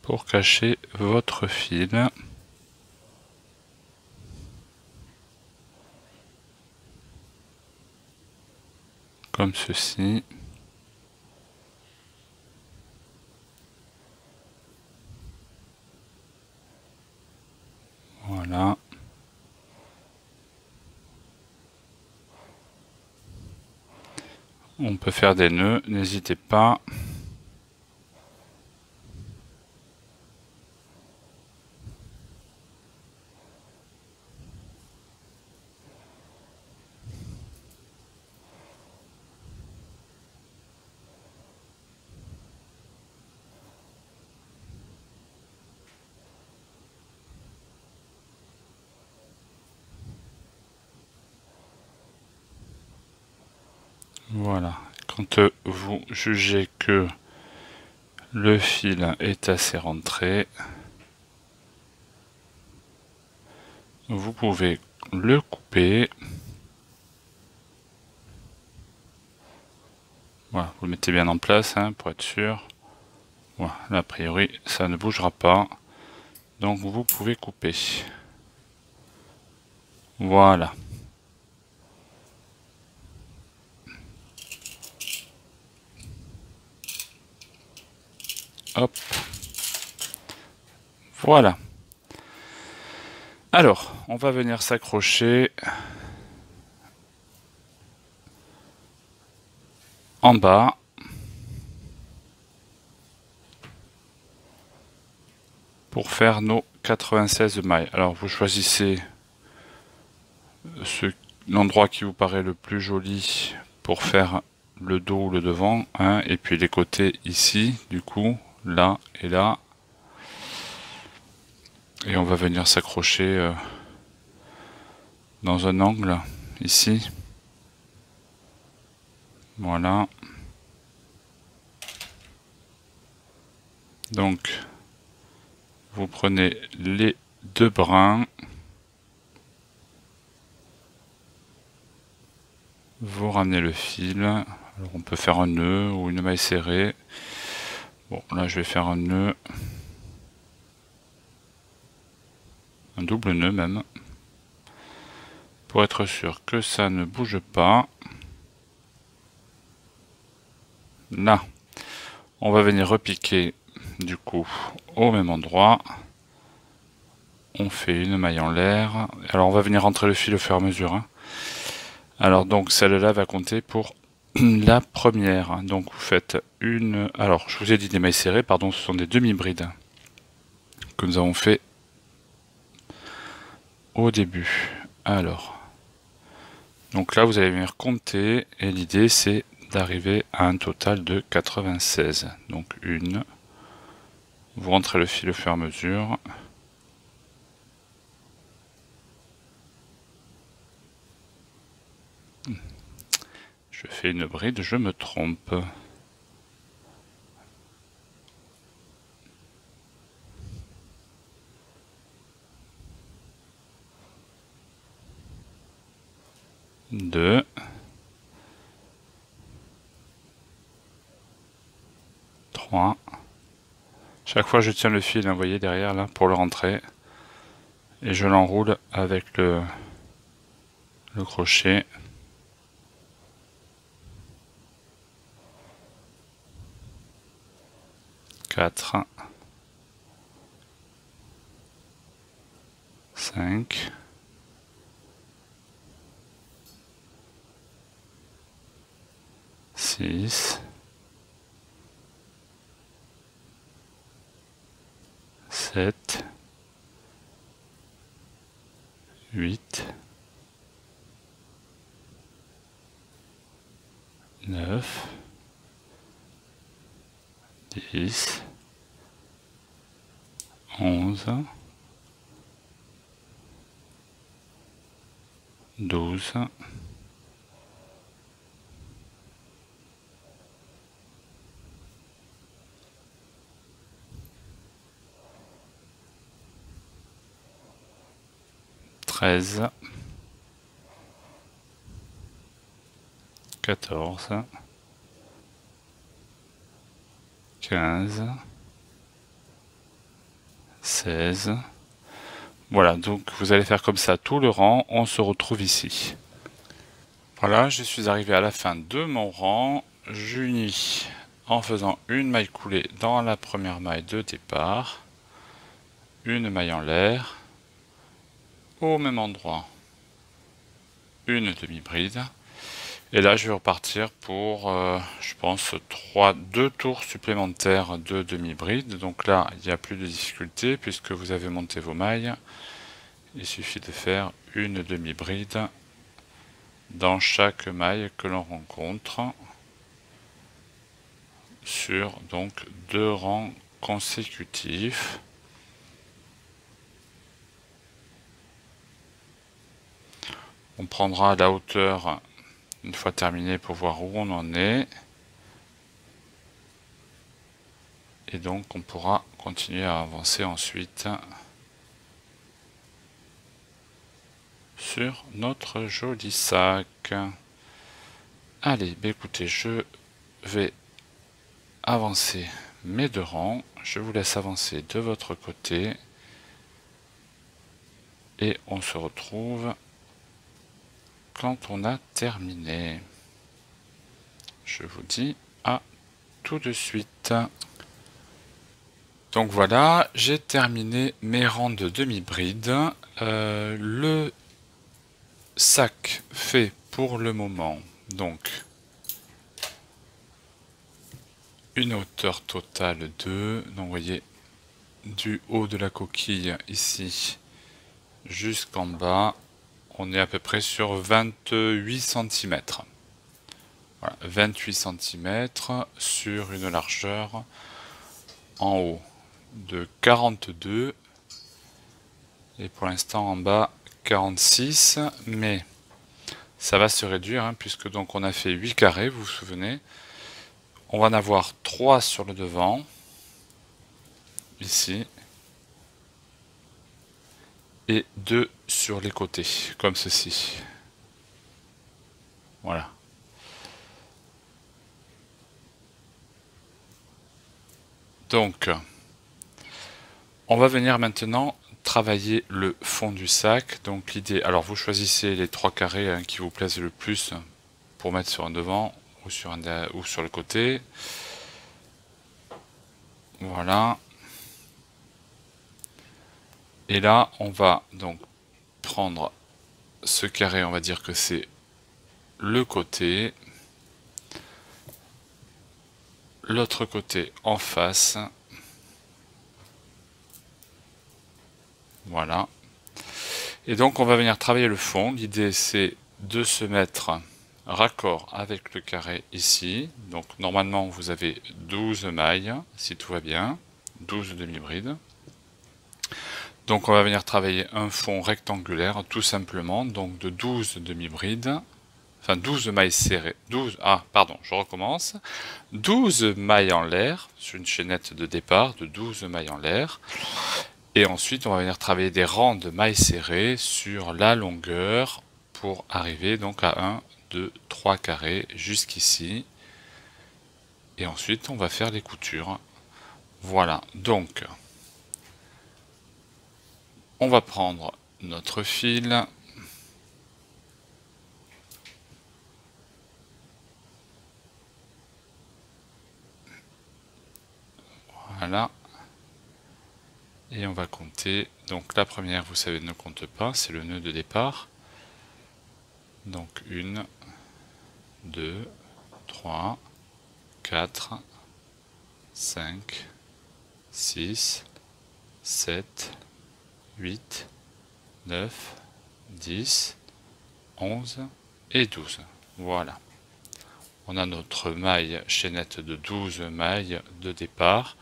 Pour cacher votre fil. Comme ceci. Voilà. On peut faire des nœuds, n'hésitez pas. Voilà. Quand vous jugez que le fil est assez rentré, vous pouvez le couper. Voilà, vous le mettez bien en place hein, pour être sûr. Voilà, là, a priori ça ne bougera pas. Donc vous pouvez couper. Voilà. Hop. Voilà. Alors, on va venir s'accrocher en bas. Pour faire nos 96 mailles. Alors vous choisissez l'endroit qui vous paraît le plus joli pour faire le dos ou le devant, hein, et puis les côtés ici, du coup, là et là. Et on va venir s'accrocher dans un angle, ici. Voilà. Donc, vous prenez les deux brins. Vous ramenez le fil. Alors on peut faire un nœud ou une maille serrée. Bon, là je vais faire un nœud. Un double nœud même. Pour être sûr que ça ne bouge pas. Là, on va venir repiquer du coup au même endroit. On fait une maille en l'air. Alors on va venir rentrer le fil au fur et à mesure. Hein. Alors donc celle-là va compter pour la première. Donc vous faites une... Alors je vous ai dit des mailles serrées, pardon, ce sont des demi-brides que nous avons fait au début. Alors, donc là vous allez venir compter et l'idée c'est d'arriver à un total de 96. Donc une, vous rentrez le fil au fur et à mesure. Je fais une bride, je me trompe. Deux. 3. Chaque fois je tiens le fil, vous voyez derrière là, pour le rentrer. Et je l'enroule avec le crochet. 4. 5. 6. 7. 8. 9. 10. 11. 12. 13. 14, 15, 16. Voilà, donc vous allez faire comme ça tout le rang, on se retrouve ici. Voilà, je suis arrivé à la fin de mon rang, j'unis en faisant une maille coulée dans la première maille de départ, une maille en l'air, au même endroit, une demi-bride, et là je vais repartir pour, je pense, 2 tours supplémentaires de demi-bride, donc là il n'y a plus de difficulté puisque vous avez monté vos mailles, il suffit de faire une demi-bride dans chaque maille que l'on rencontre sur donc 2 rangs consécutifs. On prendra la hauteur une fois terminé pour voir où on en est. Et donc on pourra continuer à avancer ensuite sur notre joli sac. Allez, bah écoutez, je vais avancer mes 2 rangs. Je vous laisse avancer de votre côté. Et on se retrouve quand on a terminé. Je vous dis à tout de suite. Donc voilà, j'ai terminé mes rangs de demi-bride. Le sac fait pour le moment donc une hauteur totale de, donc vous voyez, du haut de la coquille ici jusqu'en bas, on est à peu près sur 28 cm. Voilà, 28 cm sur une largeur en haut de 42 et pour l'instant en bas 46, mais ça va se réduire hein, puisque donc on a fait 8 carrés, vous vous souvenez. On va en avoir 3 sur le devant, ici, et 2 sur les côtés, comme ceci. Voilà. Donc, on va venir maintenant travailler le fond du sac. Donc l'idée, alors vous choisissez les 3 carrés hein, qui vous plaisent le plus pour mettre sur un devant ou sur le côté. Voilà. Et là, on va donc prendre ce carré, on va dire que c'est le côté. L'autre côté en face. Voilà. Et donc on va venir travailler le fond. L'idée c'est de se mettre raccord avec le carré ici. Donc normalement vous avez 12 mailles, si tout va bien. 12 demi-brides. Donc on va venir travailler un fond rectangulaire tout simplement. Donc de 12 demi-brides. Enfin 12 mailles serrées. 12, ah pardon, je recommence. 12 mailles en l'air sur une chaînette de départ de 12 mailles en l'air. Et ensuite, on va venir travailler des rangs de mailles serrées sur la longueur pour arriver donc à 1, 2, 3 carrés jusqu'ici. Et ensuite, on va faire les coutures. Voilà, donc, on va prendre notre fil. Voilà. Et on va compter. Donc la première, vous savez, ne compte pas, c'est le nœud de départ. Donc 1, 2, 3, 4, 5, 6, 7, 8, 9, 10, 11 et 12. Voilà. On a notre maille chaînette de 12 mailles de départ.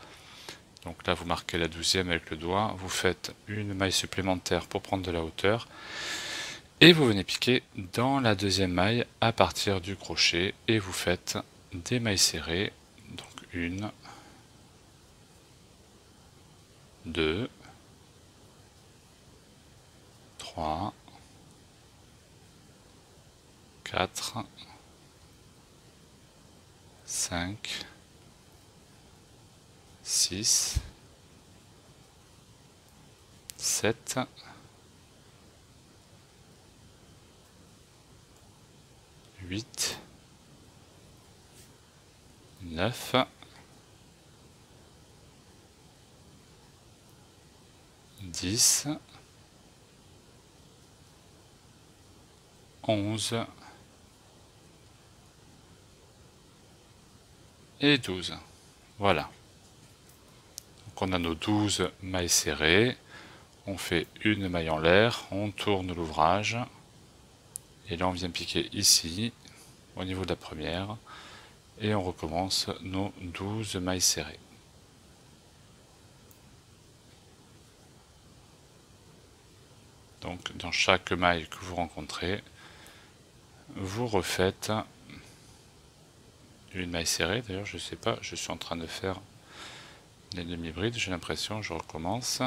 Donc là, vous marquez la 12e avec le doigt. Vous faites une maille supplémentaire pour prendre de la hauteur. Et vous venez piquer dans la deuxième maille à partir du crochet. Et vous faites des mailles serrées. Donc 1, 2, 3, 4, 5, 6, 7, 8, 9, 10, 11 et 12. Voilà. Donc on a nos 12 mailles serrées. On fait une maille en l'air, on tourne l'ouvrage. Et là on vient piquer ici, au niveau de la première. Et on recommence nos 12 mailles serrées. Donc dans chaque maille que vous rencontrez, vous refaites une maille serrée. D'ailleurs je sais pas, je suis en train de faire des demi-brides, j'ai l'impression, je recommence.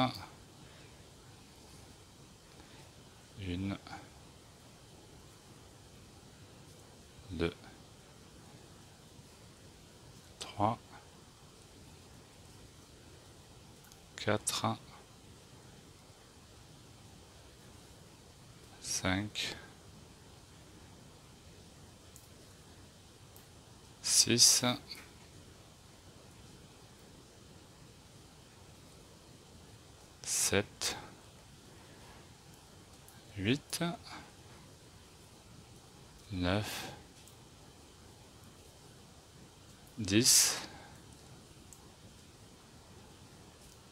Une, 2, 3, 4, 5, 6, 7, 8, 9, 10,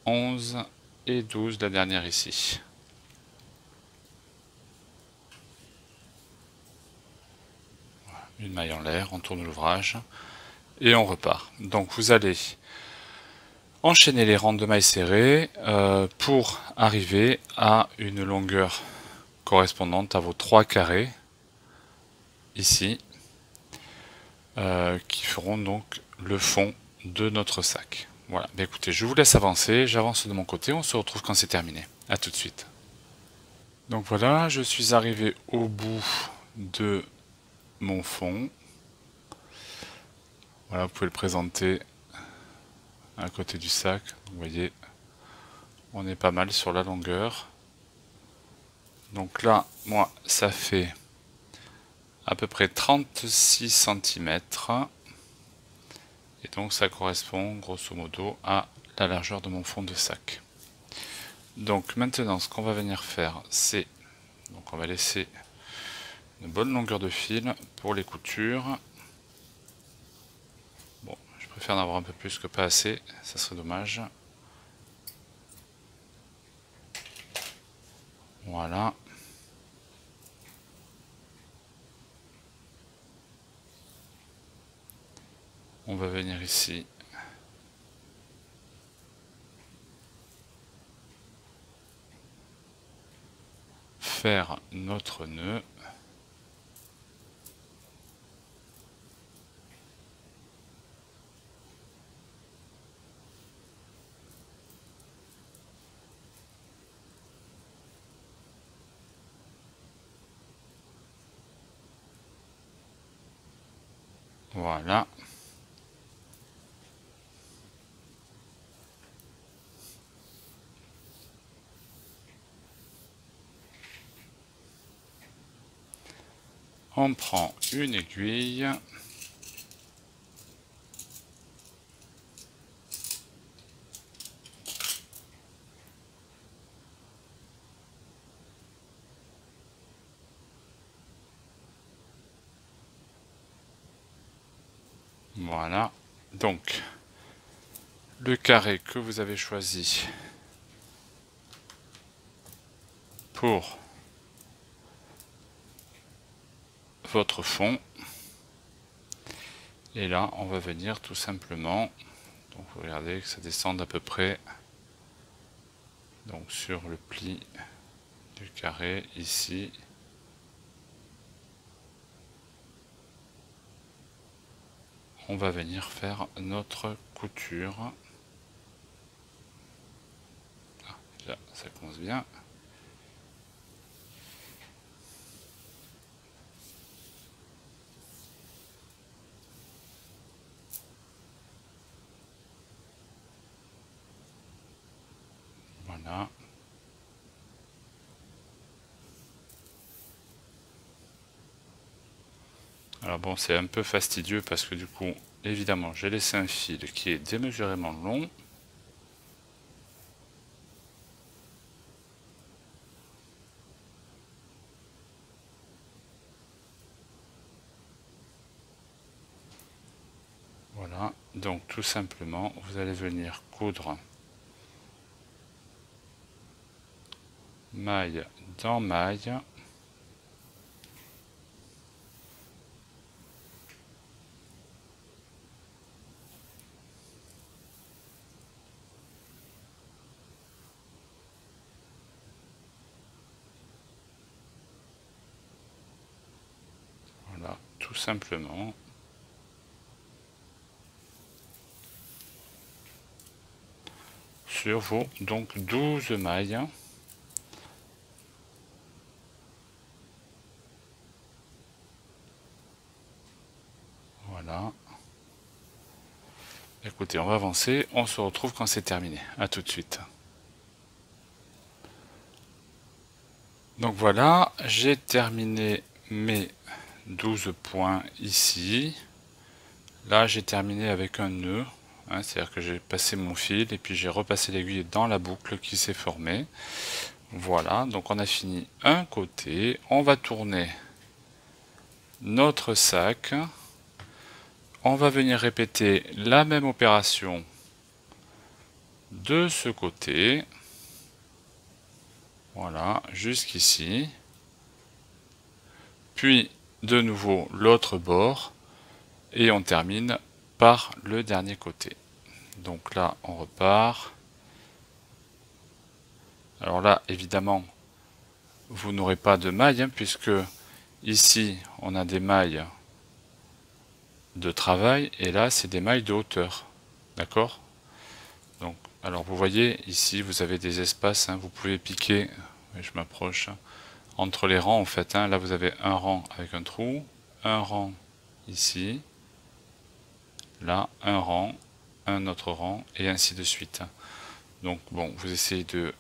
11 et 12, la dernière ici. Une maille en l'air, on tourne l'ouvrage et on repart. Donc vous allez enchaîner les rangs de mailles serrées pour arriver à une longueur correspondante à vos 3 carrés ici qui feront donc le fond de notre sac. Voilà, bah écoutez, je vous laisse avancer, j'avance de mon côté, on se retrouve quand c'est terminé. A tout de suite. Donc voilà, je suis arrivé au bout de mon fond. Voilà, vous pouvez le présenter à côté du sac. Vous voyez, on est pas mal sur la longueur. Donc là, moi, ça fait à peu près 36 cm. Et donc ça correspond grosso modo à la largeur de mon fond de sac. Donc maintenant, ce qu'on va venir faire, c'est... Donc on va laisser une bonne longueur de fil pour les coutures. Bon, je préfère en avoir un peu plus que pas assez, ça serait dommage. Voilà. On va venir ici. Faire notre nœud. Voilà. On prend une aiguille. Voilà. Donc, le carré que vous avez choisi pour votre fond. Et là, on va venir tout simplement, donc vous regardez que ça descende à peu près donc sur le pli du carré ici. On va venir faire notre couture. Ah, là, ça commence bien. Voilà. Alors bon, c'est un peu fastidieux parce que du coup, évidemment, j'ai laissé un fil qui est démesurément long. Voilà, donc tout simplement, vous allez venir coudre maille dans maille. Voilà, tout simplement. Sur vos donc 12 mailles. Voilà. Écoutez, on va avancer, on se retrouve quand c'est terminé. À tout de suite. Donc voilà, j'ai terminé mes 12 points ici. Là, j'ai terminé avec un nœud, hein, c'est-à-dire que j'ai passé mon fil et puis j'ai repassé l'aiguille dans la boucle qui s'est formée. Voilà, donc on a fini un côté. On va tourner notre sac. On va venir répéter la même opération de ce côté. Voilà, jusqu'ici. Puis de nouveau l'autre bord. Et on termine par le dernier côté. Donc là, on repart. Alors là, évidemment, vous n'aurez pas de mailles, hein, puisque ici, on a des mailles de travail, et là, c'est des mailles de hauteur. D'accord? Donc, alors vous voyez, ici, vous avez des espaces, hein, vous pouvez piquer, je m'approche, entre les rangs, en fait. Hein, là, vous avez un rang avec un trou, un rang ici, là, un rang, un autre rang, et ainsi de suite. Donc, bon, vous essayez de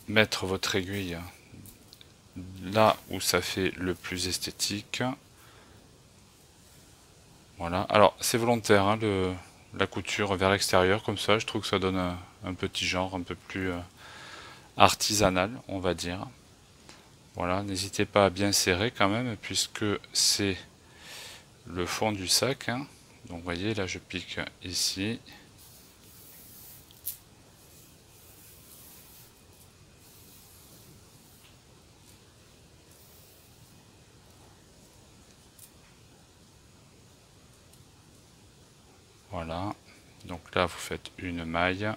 mettre votre aiguille là où ça fait le plus esthétique. Voilà. Alors, c'est volontaire, hein, la couture vers l'extérieur, comme ça, je trouve que ça donne un petit genre un peu plus artisanal, on va dire. Voilà, n'hésitez pas à bien serrer quand même, puisque c'est le fond du sac. Hein. Donc, vous voyez, là, je pique ici. Voilà. Donc là, vous faites une maille.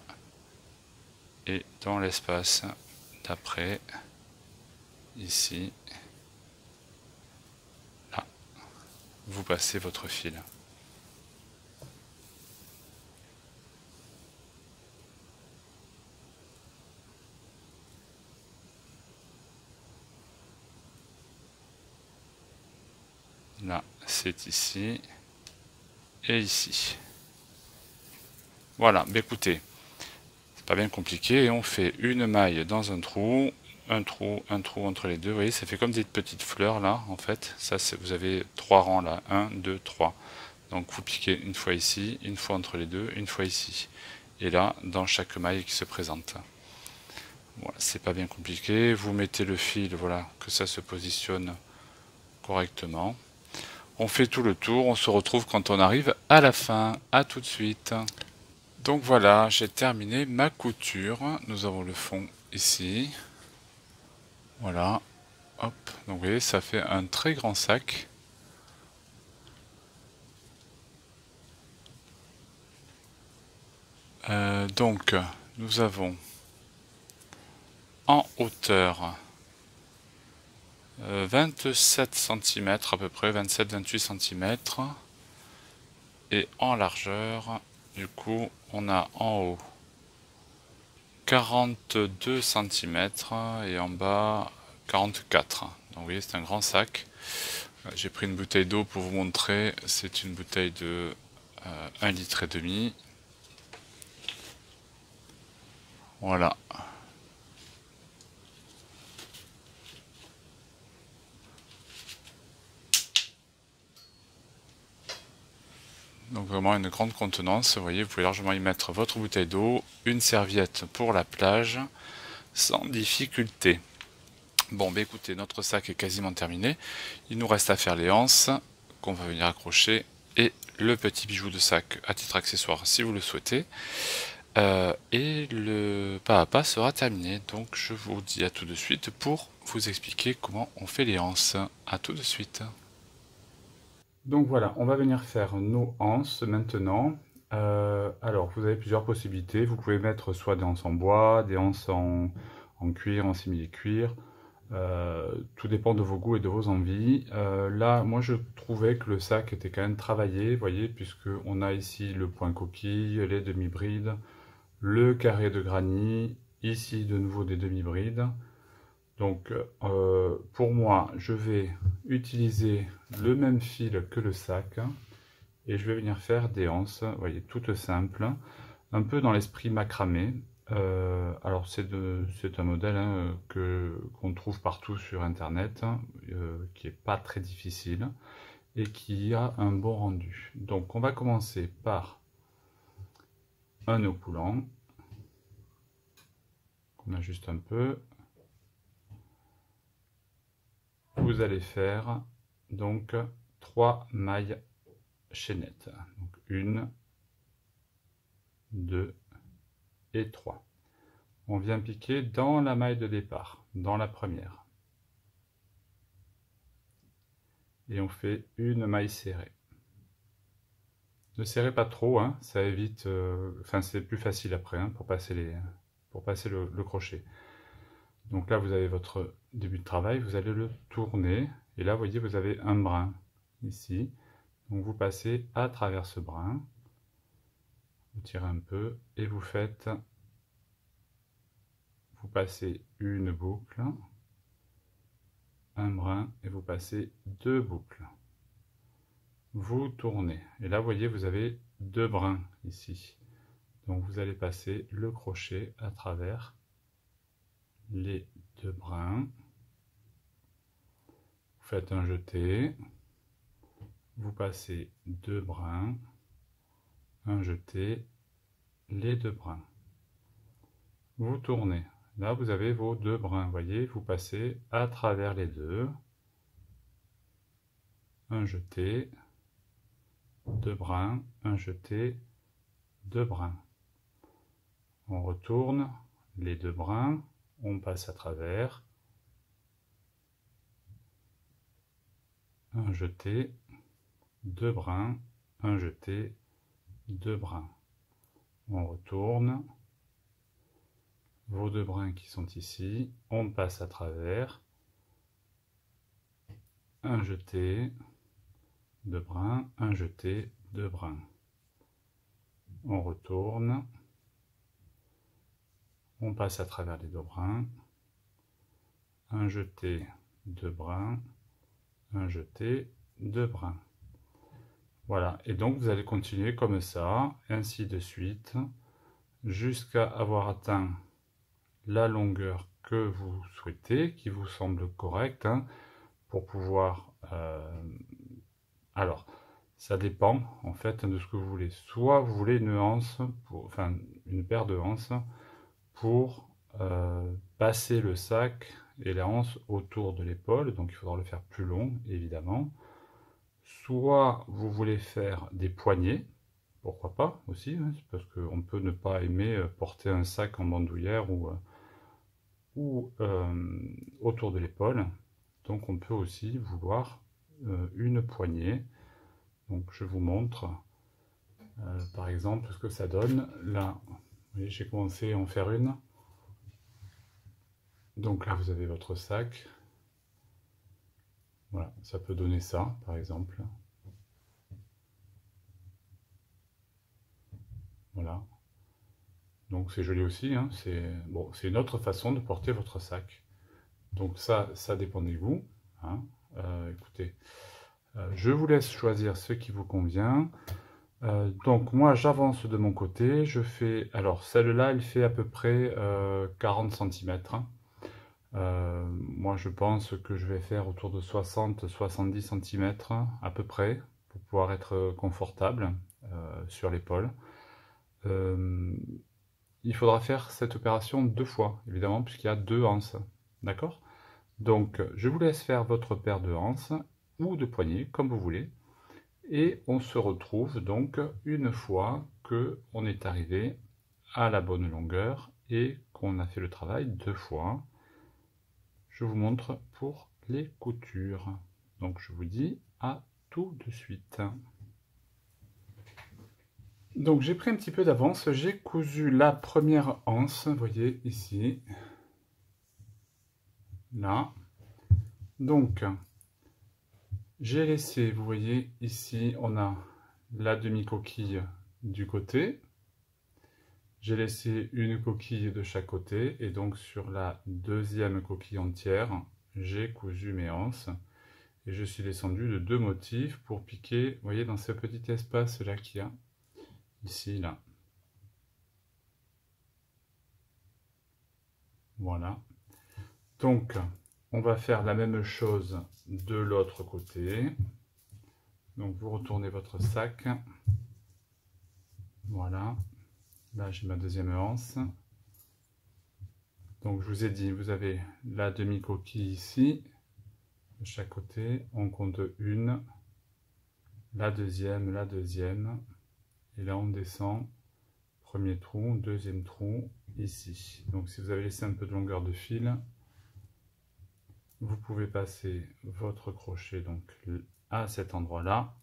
Et dans l'espace d'après, ici, là, vous passez votre fil. Là, c'est ici et ici. Voilà, bah écoutez, c'est pas bien compliqué. On fait une maille dans un trou entre les deux. Vous voyez, ça fait comme des petites fleurs là, en fait. Ça, vous avez 3 rangs là. 1, 2, 3. Donc vous piquez une fois ici, une fois entre les deux, une fois ici. Et là, dans chaque maille qui se présente. Voilà, c'est pas bien compliqué. Vous mettez le fil, voilà, que ça se positionne correctement. On fait tout le tour, on se retrouve quand on arrive à la fin. À tout de suite. Donc voilà, j'ai terminé ma couture. Nous avons le fond ici. Voilà. Hop. Donc vous voyez, ça fait un très grand sac. Donc nous avons en hauteur 27 cm à peu près, 27-28 cm. Et en largeur, du coup, on a en haut 42 cm et en bas 44. Donc vous voyez, c'est un grand sac. J'ai pris une bouteille d'eau pour vous montrer. C'est une bouteille de 1,5 litre. Voilà. Donc vraiment une grande contenance, vous voyez, vous pouvez largement y mettre votre bouteille d'eau, une serviette pour la plage, sans difficulté. Bon, bah écoutez, notre sac est quasiment terminé. Il nous reste à faire les anses, qu'on va venir accrocher, et le petit bijou de sac à titre accessoire si vous le souhaitez. Et le pas à pas sera terminé. Donc je vous dis à tout de suite pour vous expliquer comment on fait les anses. À tout de suite. Donc voilà, on va venir faire nos anses maintenant. Alors, vous avez plusieurs possibilités. Vous pouvez mettre soit des anses en bois, des anses en cuir, en simili-cuir. Tout dépend de vos goûts et de vos envies. Là, moi, je trouvais que le sac était quand même travaillé, vous voyez, puisque on a ici le point coquille, les demi-brides, le carré de granit, ici de nouveau des demi-brides. Donc pour moi, je vais utiliser le même fil que le sac et je vais venir faire des anses, vous voyez, toutes simples, un peu dans l'esprit macramé. Alors c'est un modèle qu'on trouve partout sur internet, qui est pas très difficile et qui a un bon rendu. Donc on va commencer par un nœud coulant qu'on ajuste un peu. Vous allez faire donc 3 mailles chaînettes. Donc 1, 2 et 3. On vient piquer dans la maille de départ, dans la première. Et on fait une maille serrée. Ne serrez pas trop, hein, ça évite, enfin c'est plus facile après pour passer, le crochet. Donc là vous avez votre début de travail, vous allez le tourner, et là vous voyez vous avez un brin ici, donc vous passez à travers ce brin, vous tirez un peu, et vous passez une boucle, un brin, et vous passez 2 boucles. Vous tournez, et là vous voyez vous avez 2 brins ici, donc vous allez passer le crochet à travers les 2 brins, vous faites un jeté, vous passez 2 brins, un jeté, les 2 brins, vous tournez, là vous avez vos 2 brins, vous voyez, vous passez à travers les deux, un jeté, 2 brins, un jeté, 2 brins, on retourne les 2 brins, on passe à travers, un jeté, 2 brins, un jeté, 2 brins. On retourne vos 2 brins qui sont ici, on passe à travers, un jeté, 2 brins, un jeté, 2 brins. On retourne, on passe à travers les 2 brins, un jeté, 2 brins, un jeté, 2 brins. Voilà, et donc vous allez continuer comme ça, ainsi de suite, jusqu'à avoir atteint la longueur que vous souhaitez, qui vous semble correcte, pour pouvoir... alors, ça dépend en fait de ce que vous voulez. Soit vous voulez une anse, enfin une paire de anses, pour passer le sac et la anse autour de l'épaule, donc il faudra le faire plus long évidemment. Soit vous voulez faire des poignées, pourquoi pas aussi, parce qu'on peut ne pas aimer porter un sac en bandoulière ou autour de l'épaule, donc on peut aussi vouloir une poignée. Donc je vous montre par exemple ce que ça donne. Là, vous voyez, j'ai commencé à en faire une. Donc là vous avez votre sac. Voilà, ça peut donner ça par exemple. Voilà. Donc c'est joli aussi, c'est bon, c'est une autre façon de porter votre sac. Donc ça dépend de vous. Écoutez, je vous laisse choisir ce qui vous convient. Donc moi j'avance de mon côté, je fais, alors celle-là elle fait à peu près 40 centimètres. Moi je pense que je vais faire autour de 60-70 centimètres à peu près pour pouvoir être confortable sur l'épaule. Euh, il faudra faire cette opération 2 fois évidemment puisqu'il y a 2 anses, d'accord? Donc je vous laisse faire votre paire de anses ou de poignets comme vous voulez. Et on se retrouve donc une fois que on est arrivé à la bonne longueur et qu'on a fait le travail 2 fois. Je vous montre pour les coutures. Donc je vous dis à tout de suite. Donc j'ai pris un petit peu d'avance, j'ai cousu la première anse, vous voyez ici, là. Donc j'ai laissé, vous voyez ici, on a la demi-coquille du côté. J'ai laissé une coquille de chaque côté et donc sur la deuxième coquille entière, j'ai cousu mes anses et je suis descendu de 2 motifs pour piquer, vous voyez, dans ce petit espace là qu'il y a, ici, là. Voilà. Donc, on va faire la même chose de l'autre côté. Donc, vous retournez votre sac. Voilà. Là, j'ai ma deuxième anse. Donc, je vous ai dit, vous avez la demi-coquille ici, de chaque côté. On compte une, la deuxième, et là, on descend. Premier trou, deuxième trou, ici. Donc, si vous avez laissé un peu de longueur de fil, vous pouvez passer votre crochet donc à cet endroit-là.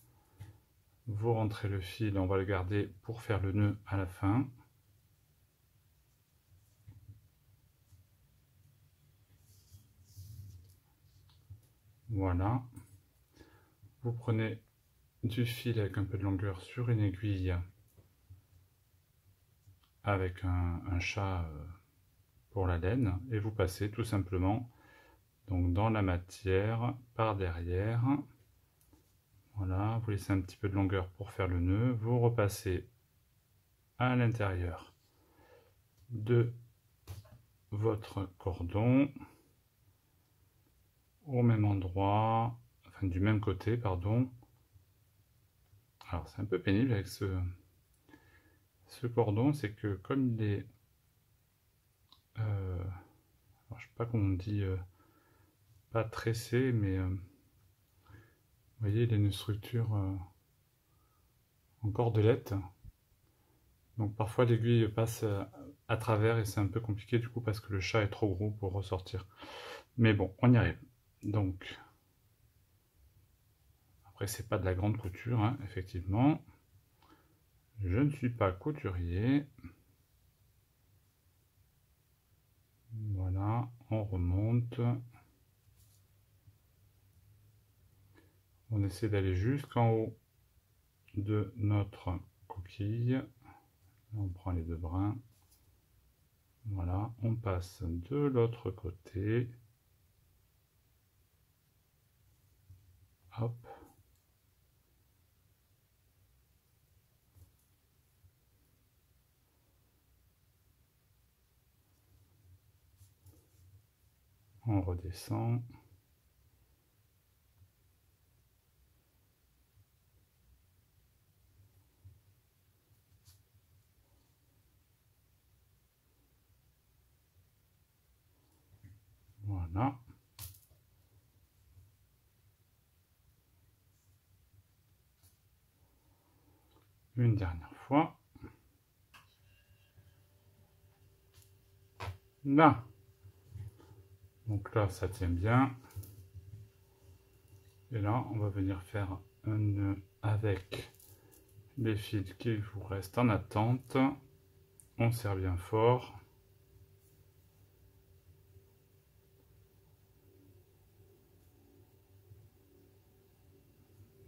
Vous rentrez le fil, on va le garder pour faire le nœud à la fin. Voilà. Vous prenez du fil avec un peu de longueur sur une aiguille avec un chat pour la laine et vous passez tout simplement donc dans la matière par derrière. Voilà, vous laissez un petit peu de longueur pour faire le nœud, vous repassez à l'intérieur de votre cordon au même endroit, enfin du même côté, pardon. Alors c'est un peu pénible avec ce cordon, c'est que comme il est, alors, je sais pas comment on dit, pas tressé, mais vous voyez, il a une structure en cordelette. Donc parfois l'aiguille passe à travers et c'est un peu compliqué du coup parce que le chat est trop gros pour ressortir. Mais bon, on y arrive. Donc, après c'est pas de la grande couture, hein, effectivement. Je ne suis pas couturier. Voilà, on remonte. On essaie d'aller jusqu'en haut de notre coquille. On prend les 2 brins. Voilà, on passe de l'autre côté. Hop. On redescend. Voilà. Une dernière fois. Là. Donc là, ça tient bien. Et là, on va venir faire un nœud avec les fils qui vous restent en attente. On serre bien fort.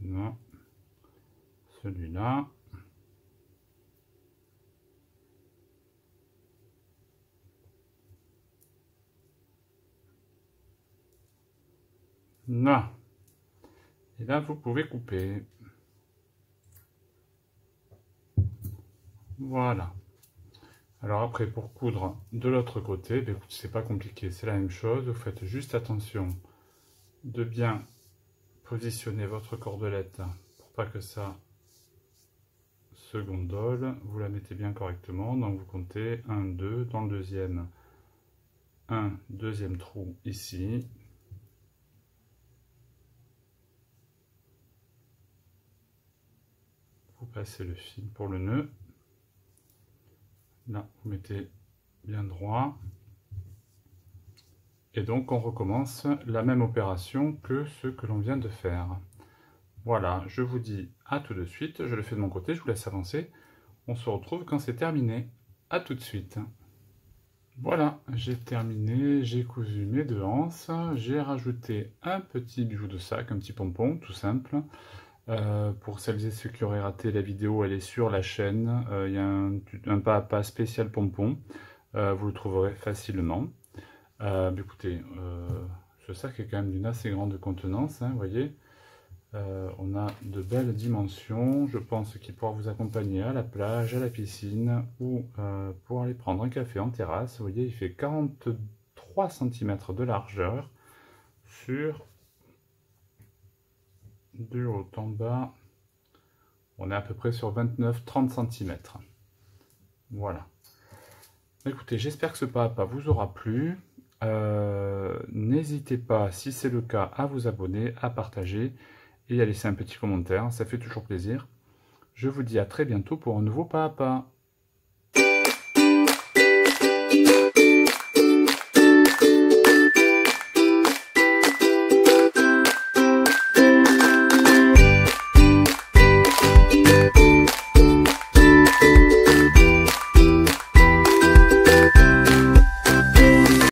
Non. Celui-là. Là. Et là, vous pouvez couper. Voilà. Alors après, pour coudre de l'autre côté, ben, c'est pas compliqué, c'est la même chose. Vous faites juste attention de bien positionner votre cordelette pour pas que ça se gondole. Vous la mettez bien correctement, donc vous comptez 1, 2, dans le deuxième, un deuxième trou ici. Vous passez le fil pour le nœud. Là, vous mettez bien droit. Et donc, on recommence la même opération que ce que l'on vient de faire. Voilà, je vous dis à tout de suite. Je le fais de mon côté, je vous laisse avancer. On se retrouve quand c'est terminé. À tout de suite. Voilà, j'ai terminé, j'ai cousu mes 2 anses. J'ai rajouté un petit bijou de sac, un petit pompon, tout simple. Pour celles et ceux qui auraient raté la vidéo, elle est sur la chaîne. Il y a un pas à pas spécial pompon. Vous le trouverez facilement. Écoutez, ce sac est quand même d'une assez grande contenance, hein, vous voyez. On a de belles dimensions. Je pense qu'il pourra vous accompagner à la plage, à la piscine ou pour aller prendre un café en terrasse. Vous voyez, il fait 43 cm de largeur sur de haut en bas. On est à peu près sur 29-30 cm. Voilà. Écoutez, j'espère que ce pas à pas vous aura plu. N'hésitez pas, si c'est le cas, à vous abonner, à partager et à laisser un petit commentaire, ça fait toujours plaisir. Je vous dis à très bientôt pour un nouveau pas à pas.